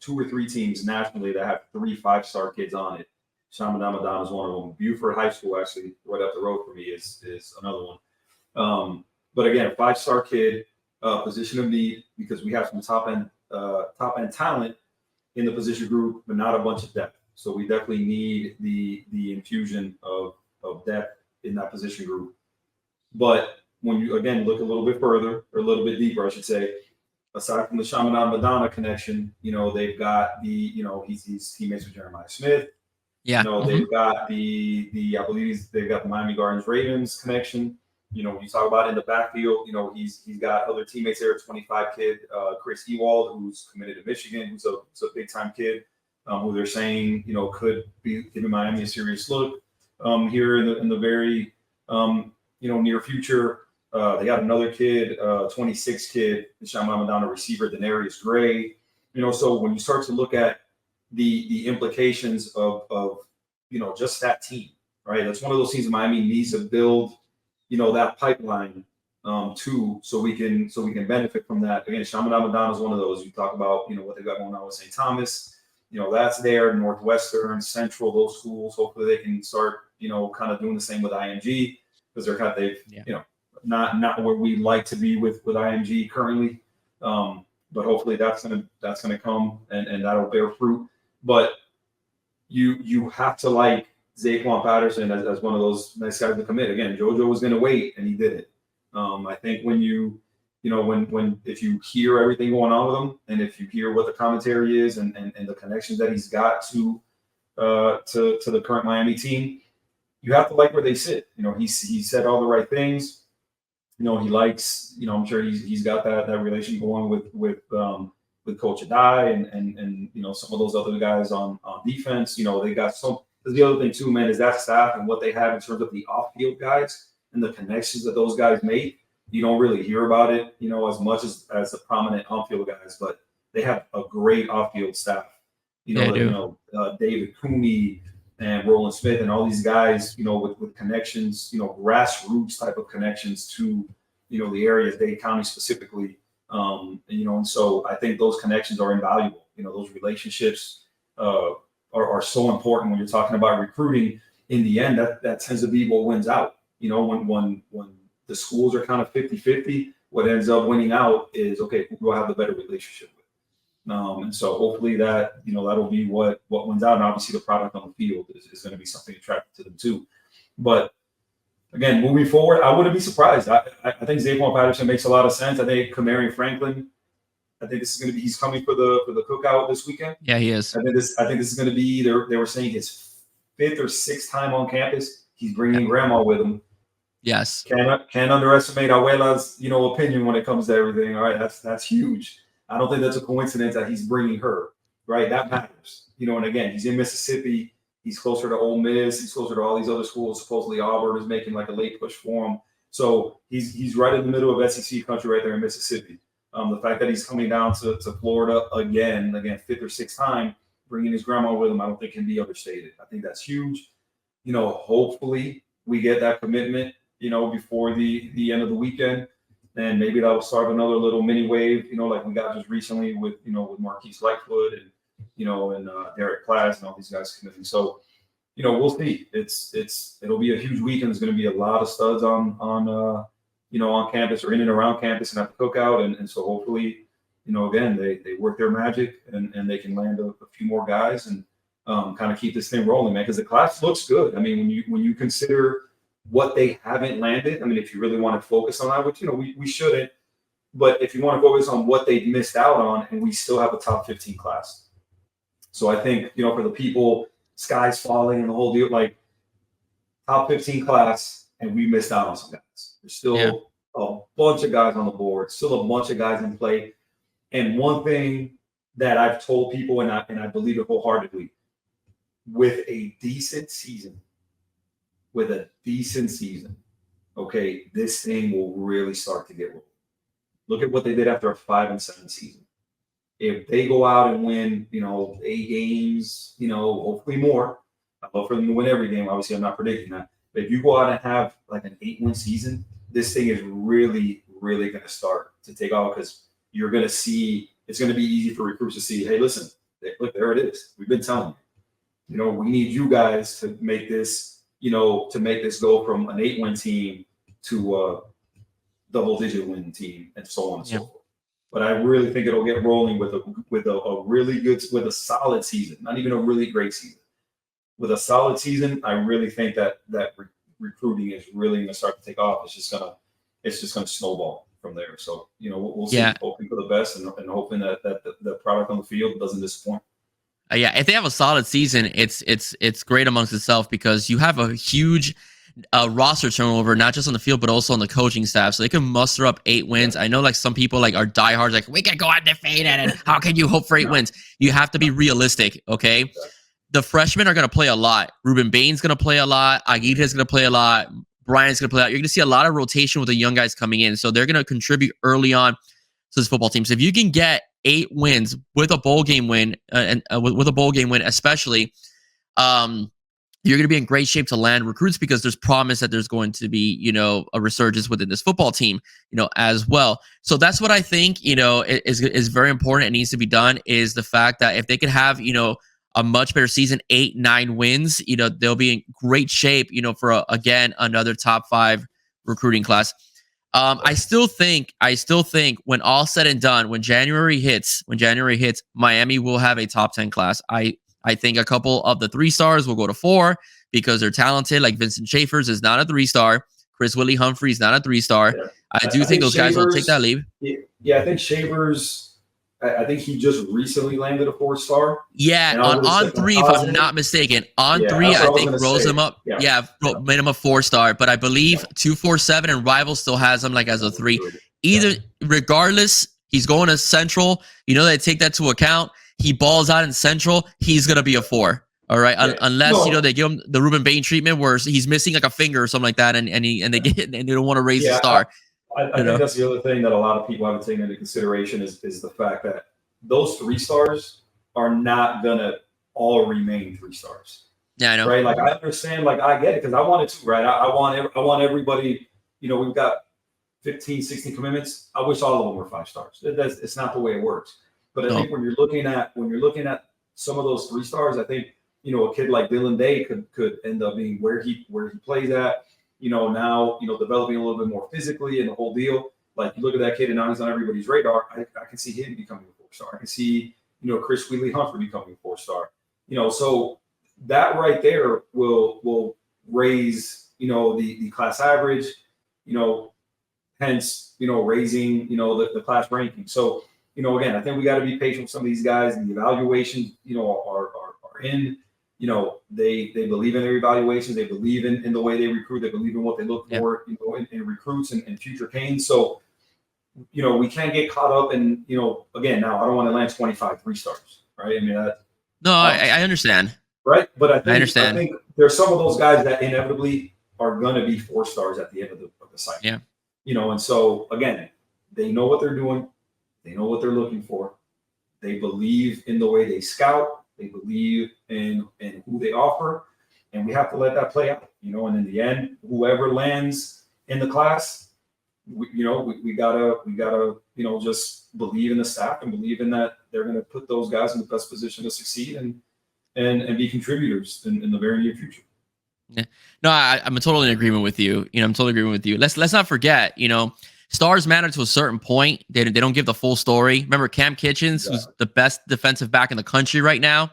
or 3 teams nationally that have 3 5-star kids on it. Shamanama is one of them. Buford High School, actually, right up the road for me, is another one. But again, a 5-star kid, position of need, because we have some top end talent in the position group, but not a bunch of depth. So we definitely need the infusion of depth in that position group. But when you, again, look a little bit further, or a little bit deeper, I should say, aside from the Shamanam Madonna connection, they've got he's teammates with Jeremiah Smith. Yeah. They've got I believe they've got the Miami Gardens Ravens connection. When you talk about in the backfield, he's got other teammates there, 25 kid, Chris Ewald, who's committed to Michigan, who's a big time kid, who they're saying, could be giving Miami a serious look here in the very near future. They got another kid, 26 kid, the Shaman Madonna receiver, Denarius Gray. So when you start to look at the implications of just that team, right? That's one of those teams Miami needs to build, that pipeline too, so we can benefit from that. Again, Shaman Madonna is one of those. You talk about, what they got going on with St. Thomas, that's there, Northwestern, Central, those schools. Hopefully they can start, kind of doing the same with IMG, because they've not where we like to be with IMG currently. But hopefully that's gonna come and that'll bear fruit. But you have to like Zaquan Patterson as one of those nice guys to commit. Again, JoJo was gonna wait and he did it. I think when if you hear everything going on with him, and if you hear what the commentary is and the connections that he's got to the current Miami team, you have to like where they sit. He said all the right things. He likes, I'm sure he's got that relation going with Coach Adai and some of those other guys on defense. They got some. The other thing too, man, is that staff and what they have in terms of the off-field guys and the connections that those guys make. You don't really hear about it, as much as the prominent on-field guys, but they have a great off-field staff. David Cooney and Roland Smith and all these guys, with connections, grassroots type of connections to, the area, Dade County specifically. And so I think those connections are invaluable. Those relationships are so important when you're talking about recruiting. In the end, that tends to be what wins out. When the schools are kind of 50-50, what ends up winning out is, okay, who do I have the better relationship with? And so hopefully that, that'll be what wins out. And obviously the product on the field is going to be something attractive to them too. But again, moving forward, I wouldn't be surprised. I think Zaquan Patterson makes a lot of sense. I think Kamarion Franklin, I think this is going to be, he's coming for the cookout this weekend. Yeah, he is. I think this is going to be, they were saying his 5th or 6th time on campus. He's bringing grandma with him. Yes. Can't underestimate Abuela's, opinion when it comes to everything. All right. That's huge. I don't think that's a coincidence that he's bringing her, right? That matters, and again, he's in Mississippi. He's closer to Ole Miss. He's closer to all these other schools. Supposedly Auburn is making like a late push for him. So he's right in the middle of SEC country right there in Mississippi. The fact that he's coming down to Florida again, 5th or 6th time, bringing his grandma with him, I don't think can be understated. I think that's huge. Hopefully we get that commitment, before the end of the weekend. And maybe that'll start another little mini wave, like we got just recently with Marquise Lightfoot and Derek Class and all these guys committing. So, we'll see. It'll be a huge weekend. There's going to be a lot of studs on campus or in and around campus and at the cookout. And so hopefully, again, they work their magic and they can land a few more guys and kind of keep this thing rolling, man, because the class looks good. I mean, when you consider what they haven't landed, I mean, if you really want to focus on that, which, we shouldn't, but if you want to focus on what they missed out on, and we still have a top 15 class. So I think, for the people, sky's falling and the whole deal, like top 15 class, and we missed out on some guys. There's still a bunch of guys on the board, still a bunch of guys in play. And one thing that I've told people, and I believe it wholeheartedly, with a decent season, okay, this thing will really start to get rolling. Look at what they did after a 5-7 season. if they go out and win, 8 games, hopefully more. I'd love for them to win every game. Obviously, I'm not predicting that. But if you go out and have like an 8-win season, this thing is really, really going to start to take off, because you're going to see it's going to be easy for recruits to see, hey, listen, look, there it is. We've been telling you. We need you guys to make this, go from an 8-win team to a double-digit win team, and so on and so forth. But I really think it'll get rolling with a really good, with a solid season, not even a really great season. With a solid season, I really think that recruiting is really going to start to take off. It's just gonna snowball from there. So we'll see. Yeah. Hoping for the best, and hoping that the product on the field doesn't disappoint. Yeah, if they have a solid season, it's great amongst itself, because you have a huge roster turnover, not just on the field but also on the coaching staff. So they can muster up 8 wins. I know, like, some people are diehards, like, we can go undefeated, and how can you hope for 8 wins? You have to be realistic, okay? Exactly. The freshmen are going to play a lot. Ruben Bain's going to play a lot. Aguirre's going to play a lot. Brian's going to play out. You're going to see a lot of rotation with the young guys coming in. So they're going to contribute early on to this football team. So if you can get 8 wins with a bowl game win, with a bowl game win, especially, you're going to be in great shape to land recruits, because there's promise that there's going to be, a resurgence within this football team, as well. So that's what I think, is very important and needs to be done, is the fact that if they could have, a much better season, 8-9 wins, they'll be in great shape, for again, another top 5 recruiting class. I still think when all said and done, when January hits, Miami will have a top 10 class. I think a couple of the 3-stars will go to 4, because they're talented. Like Vincent Schaefer's is not a 3-star. Chris Willie Humphrey's not a 3-star. Yeah. I think those guys will take that leap. Yeah, I think Shavers. I think he just recently landed a 4-star. Yeah, on 3, if I'm not mistaken. On 3, I think rose him up. Yeah, made him a 4-star. But I believe 247 and Rival still has him like as a 3. Regardless, he's going to Central. They take that to account. He balls out in Central, he's gonna be a 4. All right, unless they give him the Ruben Bain treatment where he's missing like a finger or something like that, and they don't want to raise the star. I think that's the other thing that a lot of people haven't taken into consideration is the fact that those 3-stars are not gonna all remain 3-stars. Yeah, I know. Right? Like, I understand. Like, I get it, because I want it too. Right? I want everybody. We've got 15, 16 commitments. I wish all of them were 5-stars. It's not the way it works. But I think when you're looking at some of those 3-stars, I think a kid like Dylan Day could end up being where he plays at. Now developing a little bit more physically and the whole deal. Like, you look at that kid and now he's on everybody's radar. I can see him becoming a 4-star. I can see Chris Wheatley Humphrey becoming a 4-star. So that right there will raise the class average. Hence raising the class ranking. So. Again, I think we got to be patient with some of these guys. The evaluations, are in. They believe in their evaluations. They believe in the way they recruit. They believe in what they look for, in recruits and future canes. So, we can't get caught up in, again, now I don't want to land 25 3-stars, right? I mean, I understand. Right, but I understand. think there's some of those guys that inevitably are going to be 4-stars at the end of the cycle. Yeah. And so again, they know what they're doing. They know what they're looking for. They believe in the way they scout. They believe in who they offer, and we have to let that play out. And in the end, whoever lands in the class, we gotta just believe in the staff and believe in that they're going to put those guys in the best position to succeed and be contributors in the very near future. Yeah. No, I'm totally in agreement with you. I'm totally agreeing with you. Let's not forget, stars matter to a certain point. They don't give the full story. Remember, Cam Kitchens, who's the best defensive back in the country right now,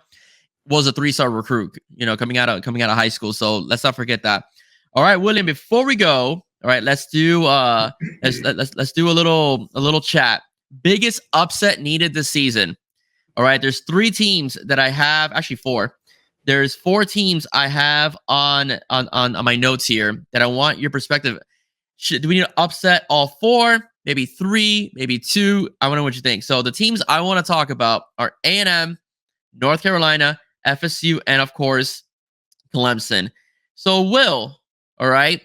was a 3-star recruit, coming out of high school. So let's not forget that. All right, William, before we go, all right, let's do let's do a little chat. Biggest upset needed this season. All right, there's 3 teams that I have, actually 4. There's 4 teams I have on my notes here that I want your perspective. Do we need to upset all 4? Maybe 3, maybe 2? I want to know what you think. So the teams I want to talk about are A&M, North Carolina, FSU, and of course, Clemson. So Will, all right,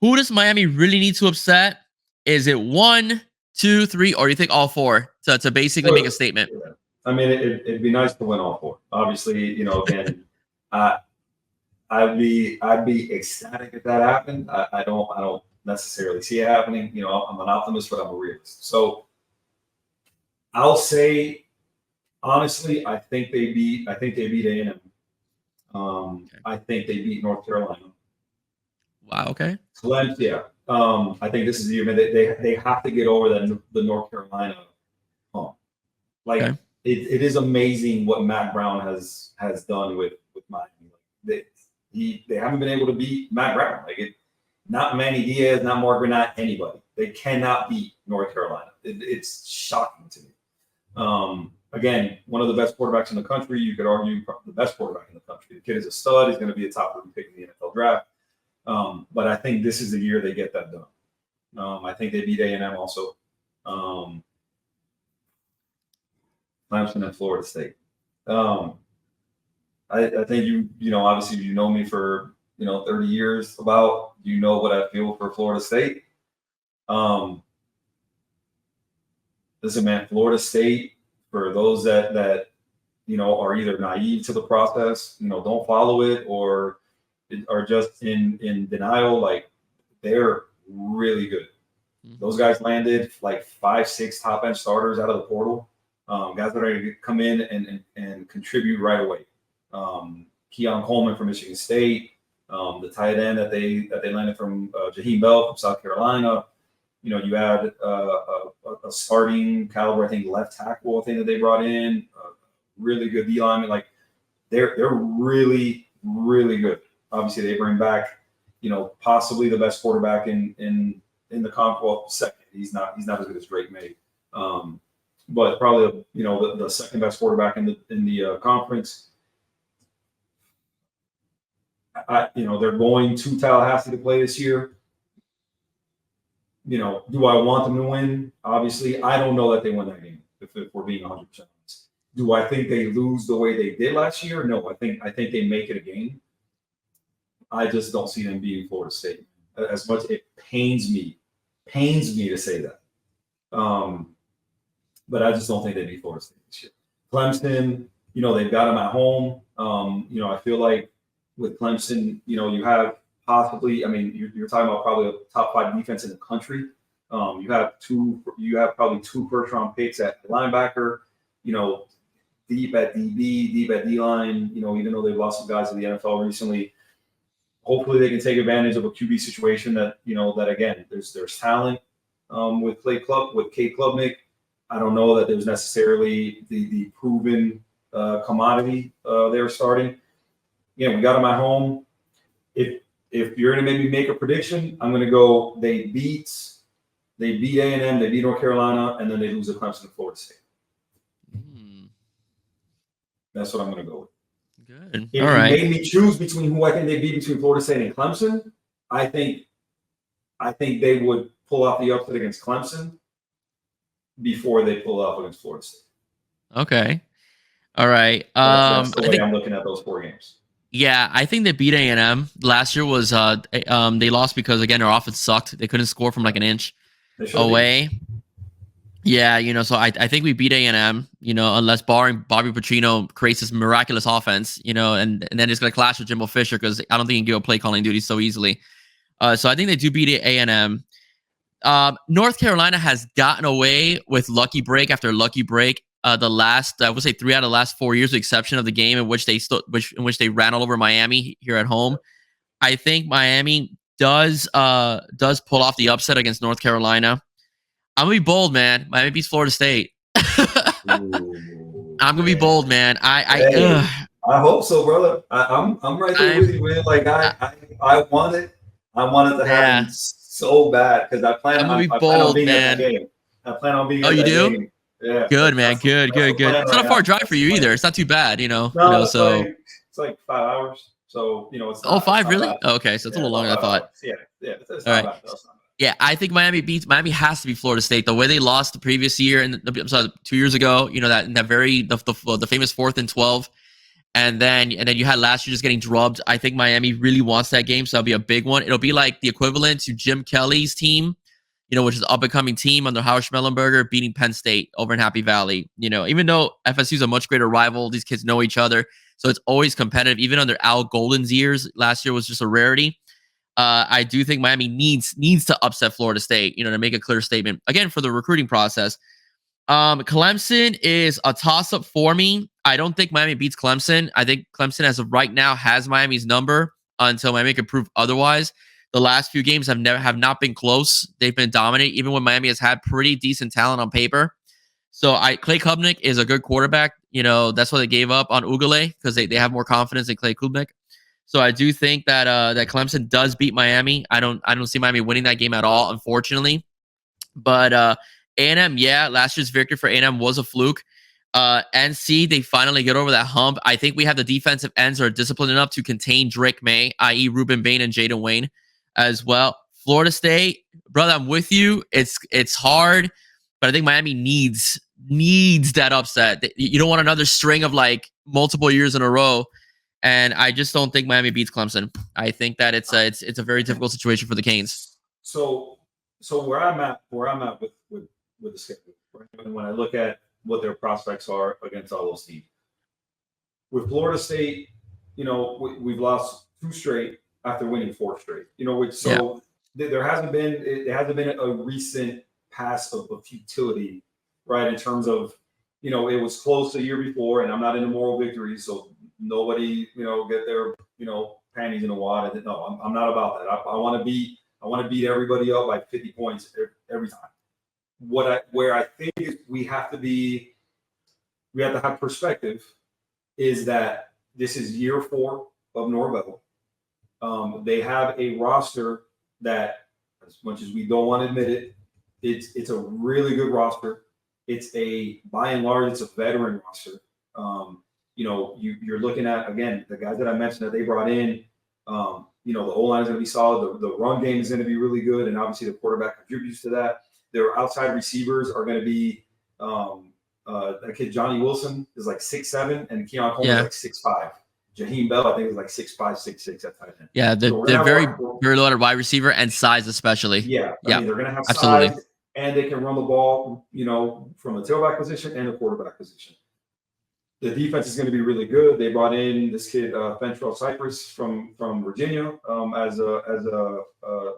who does Miami really need to upset? Is it 1, 2, 3, or you think all 4 to basically make a statement? Yeah. I mean, it'd be nice to win all 4. Obviously, again, I'd be ecstatic if that happened. I don't necessarily see it happening. I'm an optimist, but I'm a realist. So I'll say honestly, I think they beat A&M. I think they beat North Carolina. Wow. Okay. Clemson, yeah. I think this is the year they have to get over the North Carolina hump. Like Okay. it is amazing what Matt Brown has done with Miami. They haven't been able to beat Matt Brown. Not Manny Diaz, not Mark Granat, anybody. They cannot beat North Carolina. It's shocking to me. Again, one of the best quarterbacks in the country. You could argue the best quarterback in the country. The kid is a stud. He's going to be a top 30 pick in the NFL draft. But I think this is the year they get that done. I think they beat A&M also. Clemson and Florida State. I think obviously you know me for 30 years about what I feel for Florida State. Listen, man, Florida State, for those that are either naive to the process, don't follow it, or are just in denial, they're really good. Those guys landed 5, 6 top end starters out of the portal. Guys that are ready to come in and contribute right away. Keon Coleman from Michigan State, the tight end that they landed from Jaheim Bell from South Carolina. You had a starting caliber, I think, left tackle thing that they brought in. Really good D lineman. They're really, really good. Obviously, they bring back, possibly the best quarterback in the conference. Well, second, he's not as good as Drake May, but probably the second best quarterback in the conference. They're going to Tallahassee to play this year. Do I want them to win? Obviously, I don't know that they win that game. If we're being 100% honest, do I think they lose the way they did last year? No, I think they make it a game. I just don't see them beating Florida State. As much it pains me to say that, but I just don't think they beat Florida State this year. Clemson, they've got them at home. I feel like with Clemson, you have possibly, you're talking about probably a top 5 defense in the country. You have probably 2 first round picks at linebacker, deep at DB, deep at D line, even though they've lost some guys to the NFL recently. Hopefully they can take advantage of a QB situation that again, there's talent with Cade Klubnik. I don't know that there's necessarily the proven commodity they're starting. We got them at home. If you're going to maybe make a prediction, I'm going to go they beat A&M, they beat North Carolina, and then they lose to Clemson and Florida State. That's what I'm going to go with. Good. If you made me choose between who I think they beat between Florida State and Clemson, I think they would pull off the upset against Clemson before they pull off against Florida State. Okay. All right. That's the way I'm looking at those 4 games. Yeah, I think they beat A&M. Last year was they lost because, again, their offense sucked. They couldn't score from an inch away. Yeah, so I think we beat A&M, unless barring Bobby Petrino creates this miraculous offense, and then it's going to clash with Jimbo Fisher because I don't think he can give a play calling duty so easily. So I think they do beat A&M. North Carolina has gotten away with lucky break after lucky break. The last, I would say 3 out of the last 4 years, with the exception of the game in which they ran all over Miami here at home. I think Miami does pull off the upset against North Carolina. I'm gonna be bold, man. Miami beats Florida State. I'm gonna be bold, man. I hope so, brother. I'm right there with you, man. I want it to happen so bad because I plan on being at that game. I plan on being. Oh, you do? Game. Yeah. Good, man. Good. It's not a far drive for you either. It's not too bad, No, so it's 5 hours. So it's not, 5 really? Oh, okay, so it's a little longer than I thought. Yeah. It's all right. Yeah, I think Miami has to be Florida State. The way they lost the previous year and 2 years ago, that very the famous 4th and 12, and then you had last year just getting drubbed. I think Miami really wants that game, so that'll be a big one. It'll be like the equivalent to Jim Kelly's team, which is an up-and-coming team under Howard Schmellenberger, beating Penn State over in Happy Valley. Even though FSU is a much greater rival, these kids know each other, so it's always competitive. Even under Al Golden's years, last year was just a rarity. I do think Miami needs to upset Florida State, to make a clear statement. Again, for the recruiting process. Clemson is a toss-up for me. I don't think Miami beats Clemson. I think Clemson, as of right now, has Miami's number until Miami can prove otherwise. The last few games have not been close. They've been dominant, even when Miami has had pretty decent talent on paper. So Clay Kubnik is a good quarterback. That's why they gave up on Ugale, because they have more confidence in Clay Kubnik. So I do think that that Clemson does beat Miami. I don't see Miami winning that game at all, unfortunately. But A&M, yeah, last year's victory for A&M was a fluke. NC, they finally get over that hump. I think we have the defensive ends that are disciplined enough to contain Drake May, i.e. Ruben Bain and Jaden Wayne as well. Florida State, brother, I'm with you. It's hard, but I think Miami needs that upset. You don't want another string of like multiple years in a row. And I just don't think Miami beats Clemson. I think that it's a very difficult situation for the Canes. So where I'm at with the schedule, right? And when I look at what their prospects are against all those teams, with Florida State, we've lost 2 straight after winning 4 straight. There hasn't been a recent pass of futility, right? In terms of, it was close a year before, and I'm not in a moral victory, so nobody, get their, panties in a wad. No, I'm not about that. I want to beat everybody up by 50 points every time. Where I think we have to have perspective is that this is year 4 of Norvell. They have a roster that, as much as we don't want to admit it, it's a really good roster. By and large, it's a veteran roster. You're looking at, again, the guys that I mentioned that they brought in. The O-line is going to be solid. The run game is going to be really good, and obviously the quarterback contributes to that. Their outside receivers are going to be that kid Johnny Wilson is like 6'7", and Keon Coleman is like 6'5". Jaheim Bell, I think, is like 6'5", 6'6" at tight end. Yeah, they're very loaded wide receiver and size especially. Yeah, I mean, they're going to have absolutely size, and they can run the ball, from the tailback position and the quarterback position. The defense is going to be really good. They brought in this kid Fentrell Cypress from Virginia as a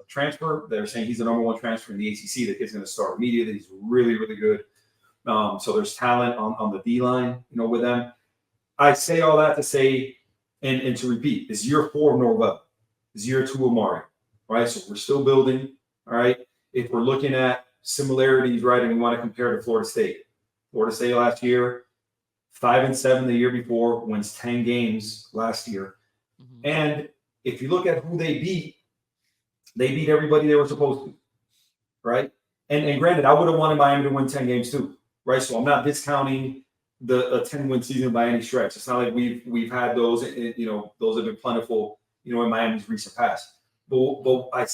transfer. They're saying he's the number 1 transfer in the ACC. The kid's going to start immediately. He's really, really good. So there's talent on the D line, with them. I say all that to say, and to repeat, it's year 4 of Norvell. It's year 2 of Mario, right? So we're still building, all right? If we're looking at similarities, right, and we want to compare to Florida State. Florida State last year, 5-7 the year before, wins 10 games last year. Mm-hmm. And if you look at who they beat everybody they were supposed to, right? And granted, I would have wanted Miami to win 10 games too, right? So I'm not discounting a 10-win season by any stretch. It's not like we've had those, those have been plentiful, in Miami's recent past. But I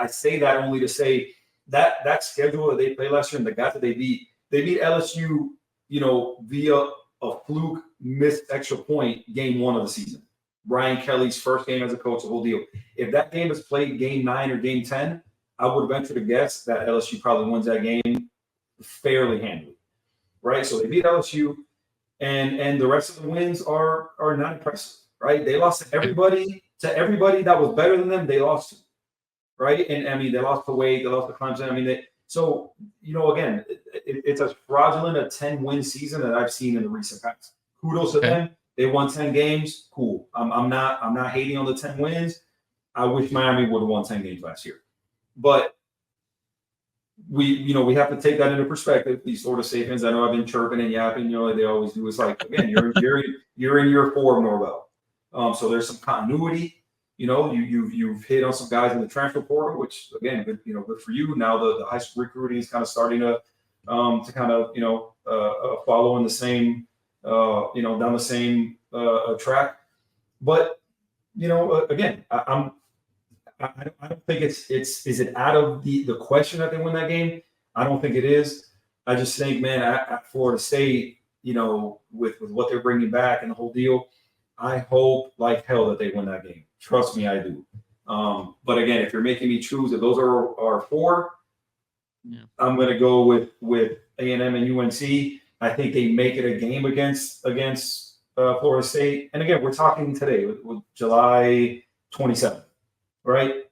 say that only to say that schedule that they played last year and the guys that they beat LSU, via a fluke missed extra point game 1 of the season. Brian Kelly's first game as a coach, the whole deal. If that game is played game 9 or game 10, I would venture to guess that LSU probably wins that game fairly handily, right? So they beat LSU, and the rest of the wins are not impressive, right? They lost to everybody that was better than them. They lost to, right? And I mean, they lost to Wade, they lost to Clemson. I mean, so, again, it's as fraudulent a 10-win season that I've seen in the recent past. Kudos to them. They won 10 games. Cool. I'm not hating on the 10 wins. I wish Miami would have won 10 games last year. But we have to take that into perspective. These Florida State fans, I know I've been chirping and yapping, like they always do. It's like, again, you're in year 4 of Norvell. So there's some continuity. You've hit on some guys in the transfer portal, which again, good for you. Now the high school recruiting is kind of starting to kind of follow in the same down the same track. But again, I don't think it's is it out of the question that they win that game? I don't think it is. I just think, man, at Florida State, with what they're bringing back and the whole deal, I hope like hell that they win that game. Trust me, I do. But again, if you're making me choose, if those are 4, Yeah. I'm going to go with A&M and UNC. I think they make it a game against Florida State. And again, we're talking today with July 27th, right?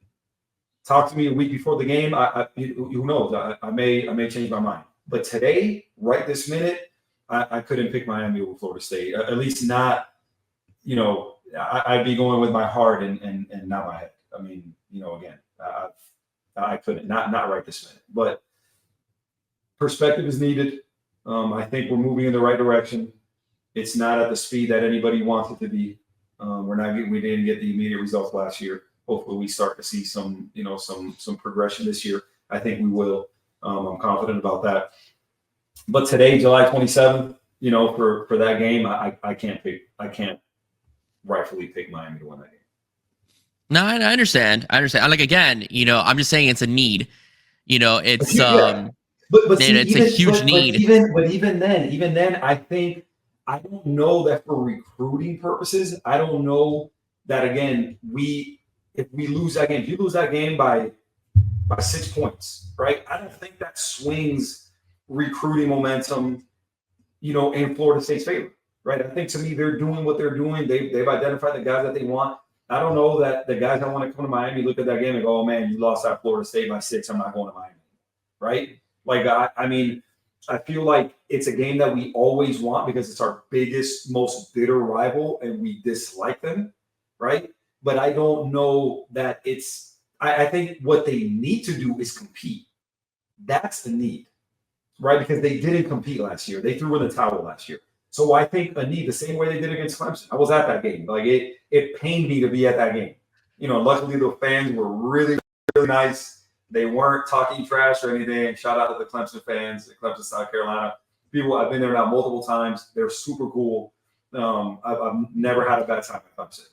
Talk to me a week before the game. Who knows? I may change my mind. But today, right this minute, I couldn't pick Miami over Florida State. At least not, I'd be going with my heart and not my head. I mean, again, I couldn't, not right this minute. But perspective is needed. I think we're moving in the right direction. It's not at the speed that anybody wants it to be. We didn't get the immediate results last year. Hopefully we start to see some progression this year. I think we will. I'm confident about that. But today, July 27th, for that game, I can't rightfully pick Miami to win that game. No, I understand. Like, again, I'm just saying it's a need. It's But see, it's a huge need. Even then, I think I don't know that for recruiting purposes. I don't know that again. If we lose that game, if you lose that game by 6 points, right? I don't think that swings recruiting momentum, in Florida State's favor, right? I think to me they're doing what they're doing. They've identified the guys that they want. I don't know that the guys that want to come to Miami look at that game and go, "Oh man, you lost at Florida State by 6. I'm not going to Miami," right? Like, I feel like it's a game that we always want because it's our biggest, most bitter rival and we dislike them, right? But I don't know that I think what they need to do is compete. That's the need, right? Because they didn't compete last year. They threw in the towel last year. So I think a need, the same way they did against Clemson. I was at that game. Like, it pained me to be at that game. Luckily the fans were really, really nice. They weren't talking trash or anything. Shout out to the Clemson fans, Clemson, South Carolina. People, I've been there now multiple times. They're super cool. I've never had a bad time at Clemson.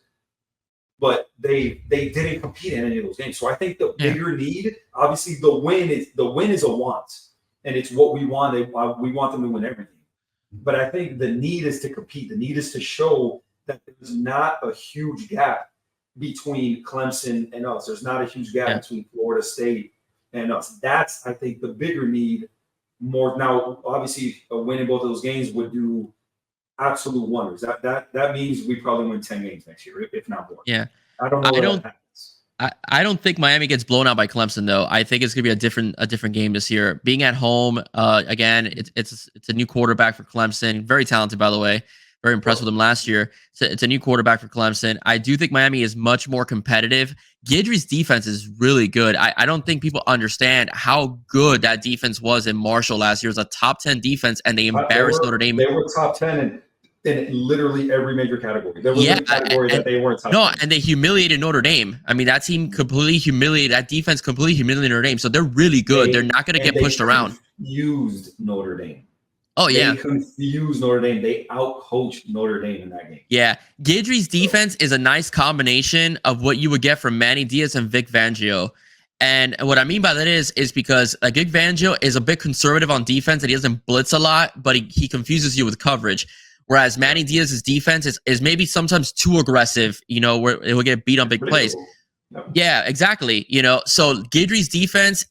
But they didn't compete in any of those games. So I think the bigger need, obviously, the win is a want, and it's what we want. We want them to win everything. But I think the need is to compete. The need is to show that there's not a huge gap between Clemson and us. There's not a huge gap between Florida State and us. That's, I think, the bigger need. More now, obviously, a win in both of those games would do absolute wonders. That means we probably win 10 games next year, if not more. Yeah, I don't know. That happens. I don't think Miami gets blown out by Clemson, though. I think it's gonna be a different game this year. Being at home, again, it's a new quarterback for Clemson. Very talented, by the way. Very impressed with him last year. So it's a new quarterback for Clemson. I do think Miami is much more competitive. Guidry's defense is really good. I don't think people understand how good that defense was in Marshall last year. It was a top 10 defense, and they embarrassed Notre Dame. They were top 10 in literally every major category. There was a category that they weren't top 10. And they humiliated Notre Dame. I mean, that team completely humiliated, that defense completely humiliated Notre Dame. So they're really good. They're not going to get pushed around. Used Notre Dame. Oh, yeah. They confused Notre Dame. They out-coached Notre Dame in that game. Yeah. Guidry's defense is a nice combination of what you would get from Manny Diaz and Vic Fangio. And what I mean by that is because Vic Fangio is a bit conservative on defense and he doesn't blitz a lot, but he confuses you with coverage. Whereas Manny Diaz's defense is maybe sometimes too aggressive, where it will get beat on big plays. Cool. Yeah, exactly. So Guidry's defense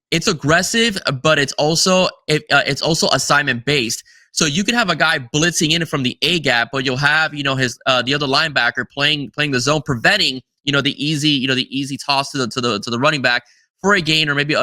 it's aggressive, but it's also assignment based. So you could have a guy blitzing in from the A gap, but you'll have his the other linebacker playing the zone, preventing the easy toss to the running back for a gain or maybe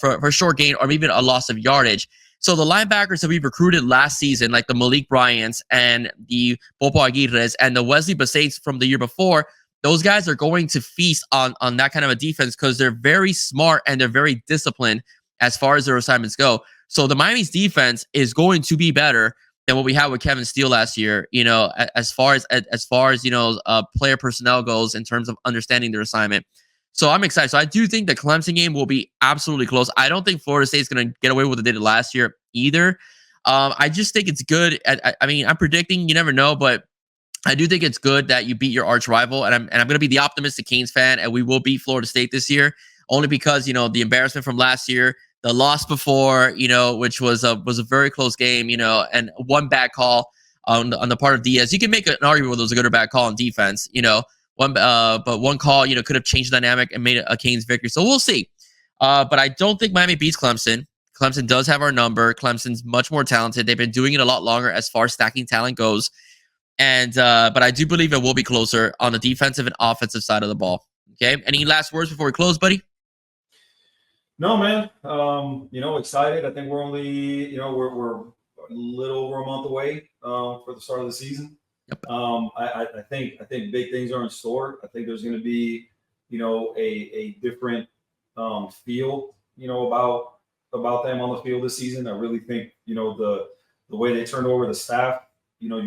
for a short gain or maybe a loss of yardage. So the linebackers that we recruited last season, like the Malik Bryants and the Popo Aguirres and the Wesley Basates from the year before, those guys are going to feast on that kind of a defense because they're very smart and they're very disciplined as far as their assignments go. So the Miami's defense is going to be better than what we had with Kevin Steele last year, as far as player personnel goes in terms of understanding their assignment. So I'm excited. So I do think the Clemson game will be absolutely close. I don't think Florida State's going to get away with what they did last year either. I just think it's good. I mean, I'm predicting, you never know, but I do think it's good that you beat your arch rival, and I'm going to be the optimistic Canes fan, and we will beat Florida State this year, only because the embarrassment from last year, the loss before, which was a very close game, and one bad call on the part of Diaz. You can make an argument whether it was a good or bad call on defense, but one call could have changed the dynamic and made a Canes victory. So we'll see. But I don't think Miami beats Clemson. Clemson does have our number. Clemson's much more talented. They've been doing it a lot longer as far as stacking talent goes. And but I do believe it will be closer on the defensive and offensive side of the ball. Okay. Any last words before we close, buddy? No, man. Excited. I think we're only, we're a little over a month away for the start of the season. Yep. I think big things are in store. I think there's going to be, a different feel, about them on the field this season. I really think, the way they turned over the staff, you're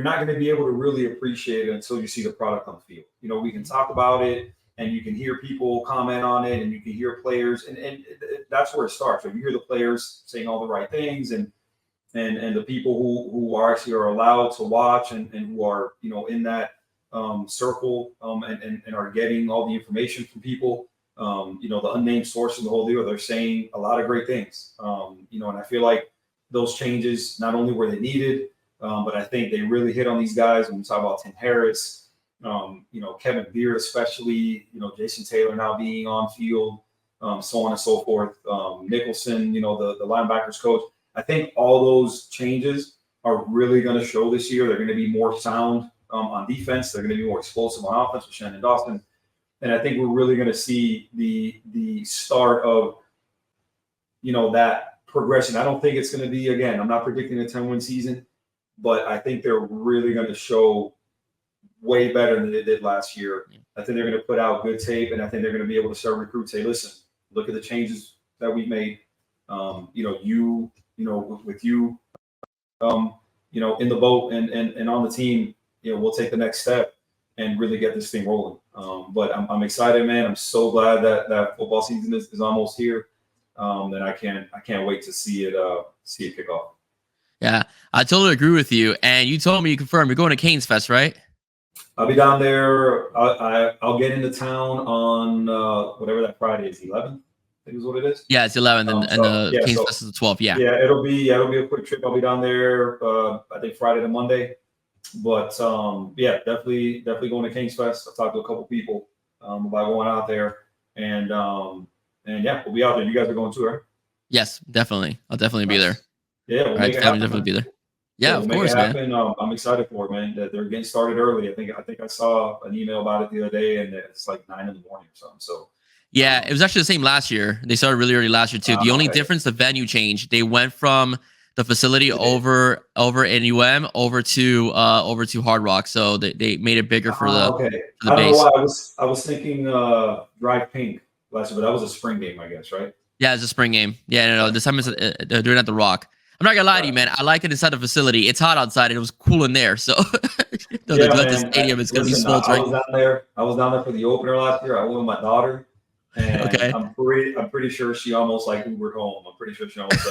not going to be able to really appreciate it until you see the product on the field. We can talk about it and you can hear people comment on it and you can hear players and that's where it starts. When you hear the players saying all the right things and the people who are actually allowed to watch and who are, in that circle and are getting all the information from people, the unnamed source and the whole deal, they're saying a lot of great things. And I feel like those changes, not only were they needed, but I think they really hit on these guys when we talk about Tim Harris, Kevin Beard, especially, Jason Taylor now being on field, so on and so forth. Nicholson, the linebackers coach. I think all those changes are really going to show this year. They're going to be more sound on defense. They're going to be more explosive on offense with Shannon Dawson. And I think we're really going to see the start of, that progression. I don't think it's going to be, again, I'm not predicting a 10-win season, but I think they're really going to show way better than they did last year. I think they're going to put out good tape, and I think they're going to be able to start recruits. Say, listen, look at the changes that we've made. With you, in the boat and on the team, we'll take the next step and really get this thing rolling. But I'm excited, man. I'm so glad that football season is almost here. And I can't wait to see it kick off. Yeah, I totally agree with you. And you told me, you confirmed, you're going to Canes Fest, right? I'll be down there. I'll get into town on whatever that Friday is, 11th. I think is what it is. Yeah, it's 11th, and the Canes Fest is the 12th. Yeah. Yeah, it'll be a quick trip. I'll be down there. I think Friday to Monday. But definitely going to Canes Fest. I've talked to a couple people about going out there, and we'll be out there. You guys are going too, right? Yes, definitely. I'll definitely be there. Yeah, we'll make it happen, definitely be there. Yeah, of course, man. I'm excited for it, man. That they're getting started early. I think I saw an email about it the other day, and it's like 9 a.m. or something. So. Yeah, it was actually the same last year. They started really early last year too. The only difference, the venue changed. They went from the facility over in UM over to Hard Rock, so they made it bigger for the okay. For the base. Know why I was thinking Drive Pink last year, but that was a spring game, I guess, right? Yeah, it's a spring game. Yeah, no. This time it's they're doing it at the Rock. I'm not gonna lie to you, man. I like it inside the facility. It's hot outside, and it was cool in there. So the stadium is gonna be sweltering. I was down there for the opener last year. I went with my daughter. And okay. I'm pretty sure she almost Ubered home. I'm pretty sure she almost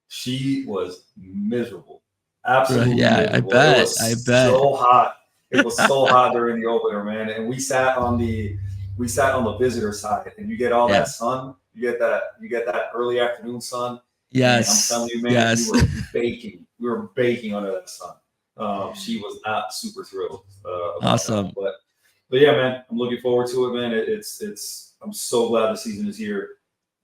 she was miserable. Absolutely miserable. I bet. So hot. It was so hot during the opener, man. And we sat on the visitor side, and you get all that sun. You get that early afternoon sun. Yes. And I'm telling you, man, we were baking. We were baking under that sun. She was not super thrilled. Awesome. But yeah, man, I'm looking forward to it, man. I'm so glad the season is here,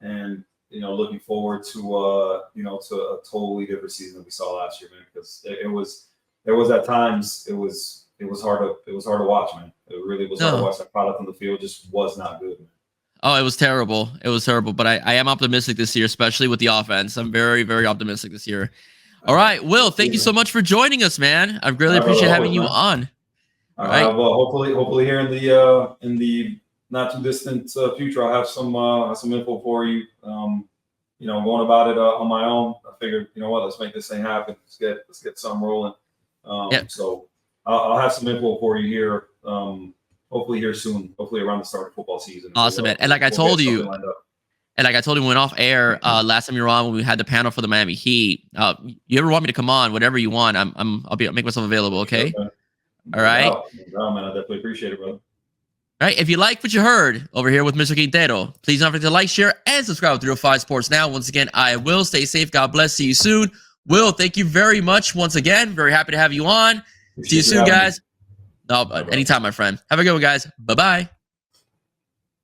and looking forward to to a totally different season than we saw last year, man. Because there was at times it was hard to watch, man. It really was hard to watch. That product on the field just was not good, man. Oh, it was terrible. But I am optimistic this year, especially with the offense. I'm very, very optimistic this year. All right, Will, thank you so much for joining us, man. I really appreciate having you on. All right. Well, hopefully here in the not too distant future, I'll have some info for you. Going about it on my own. I figured, let's make this thing happen. Let's get something rolling. So I'll have some info for you here. Hopefully here soon. Hopefully around the start of football season. Awesome, man. And like I told you, when we went off air last time you were on, when we had the panel for the Miami Heat. You ever want me to come on? Whatever you want, I'll make myself available. Okay. Sure, all right. No, man, I definitely appreciate it, brother. All right, if you like what you heard over here with Mr. Quintero, please don't forget to like, share, and subscribe to 305 Sports Now. Once again, I will. Stay safe. God bless. See you soon. Will, thank you very much once again. Very happy to have you on. See you soon, guys. No, anytime, my friend. Have a good one, guys. Bye-bye.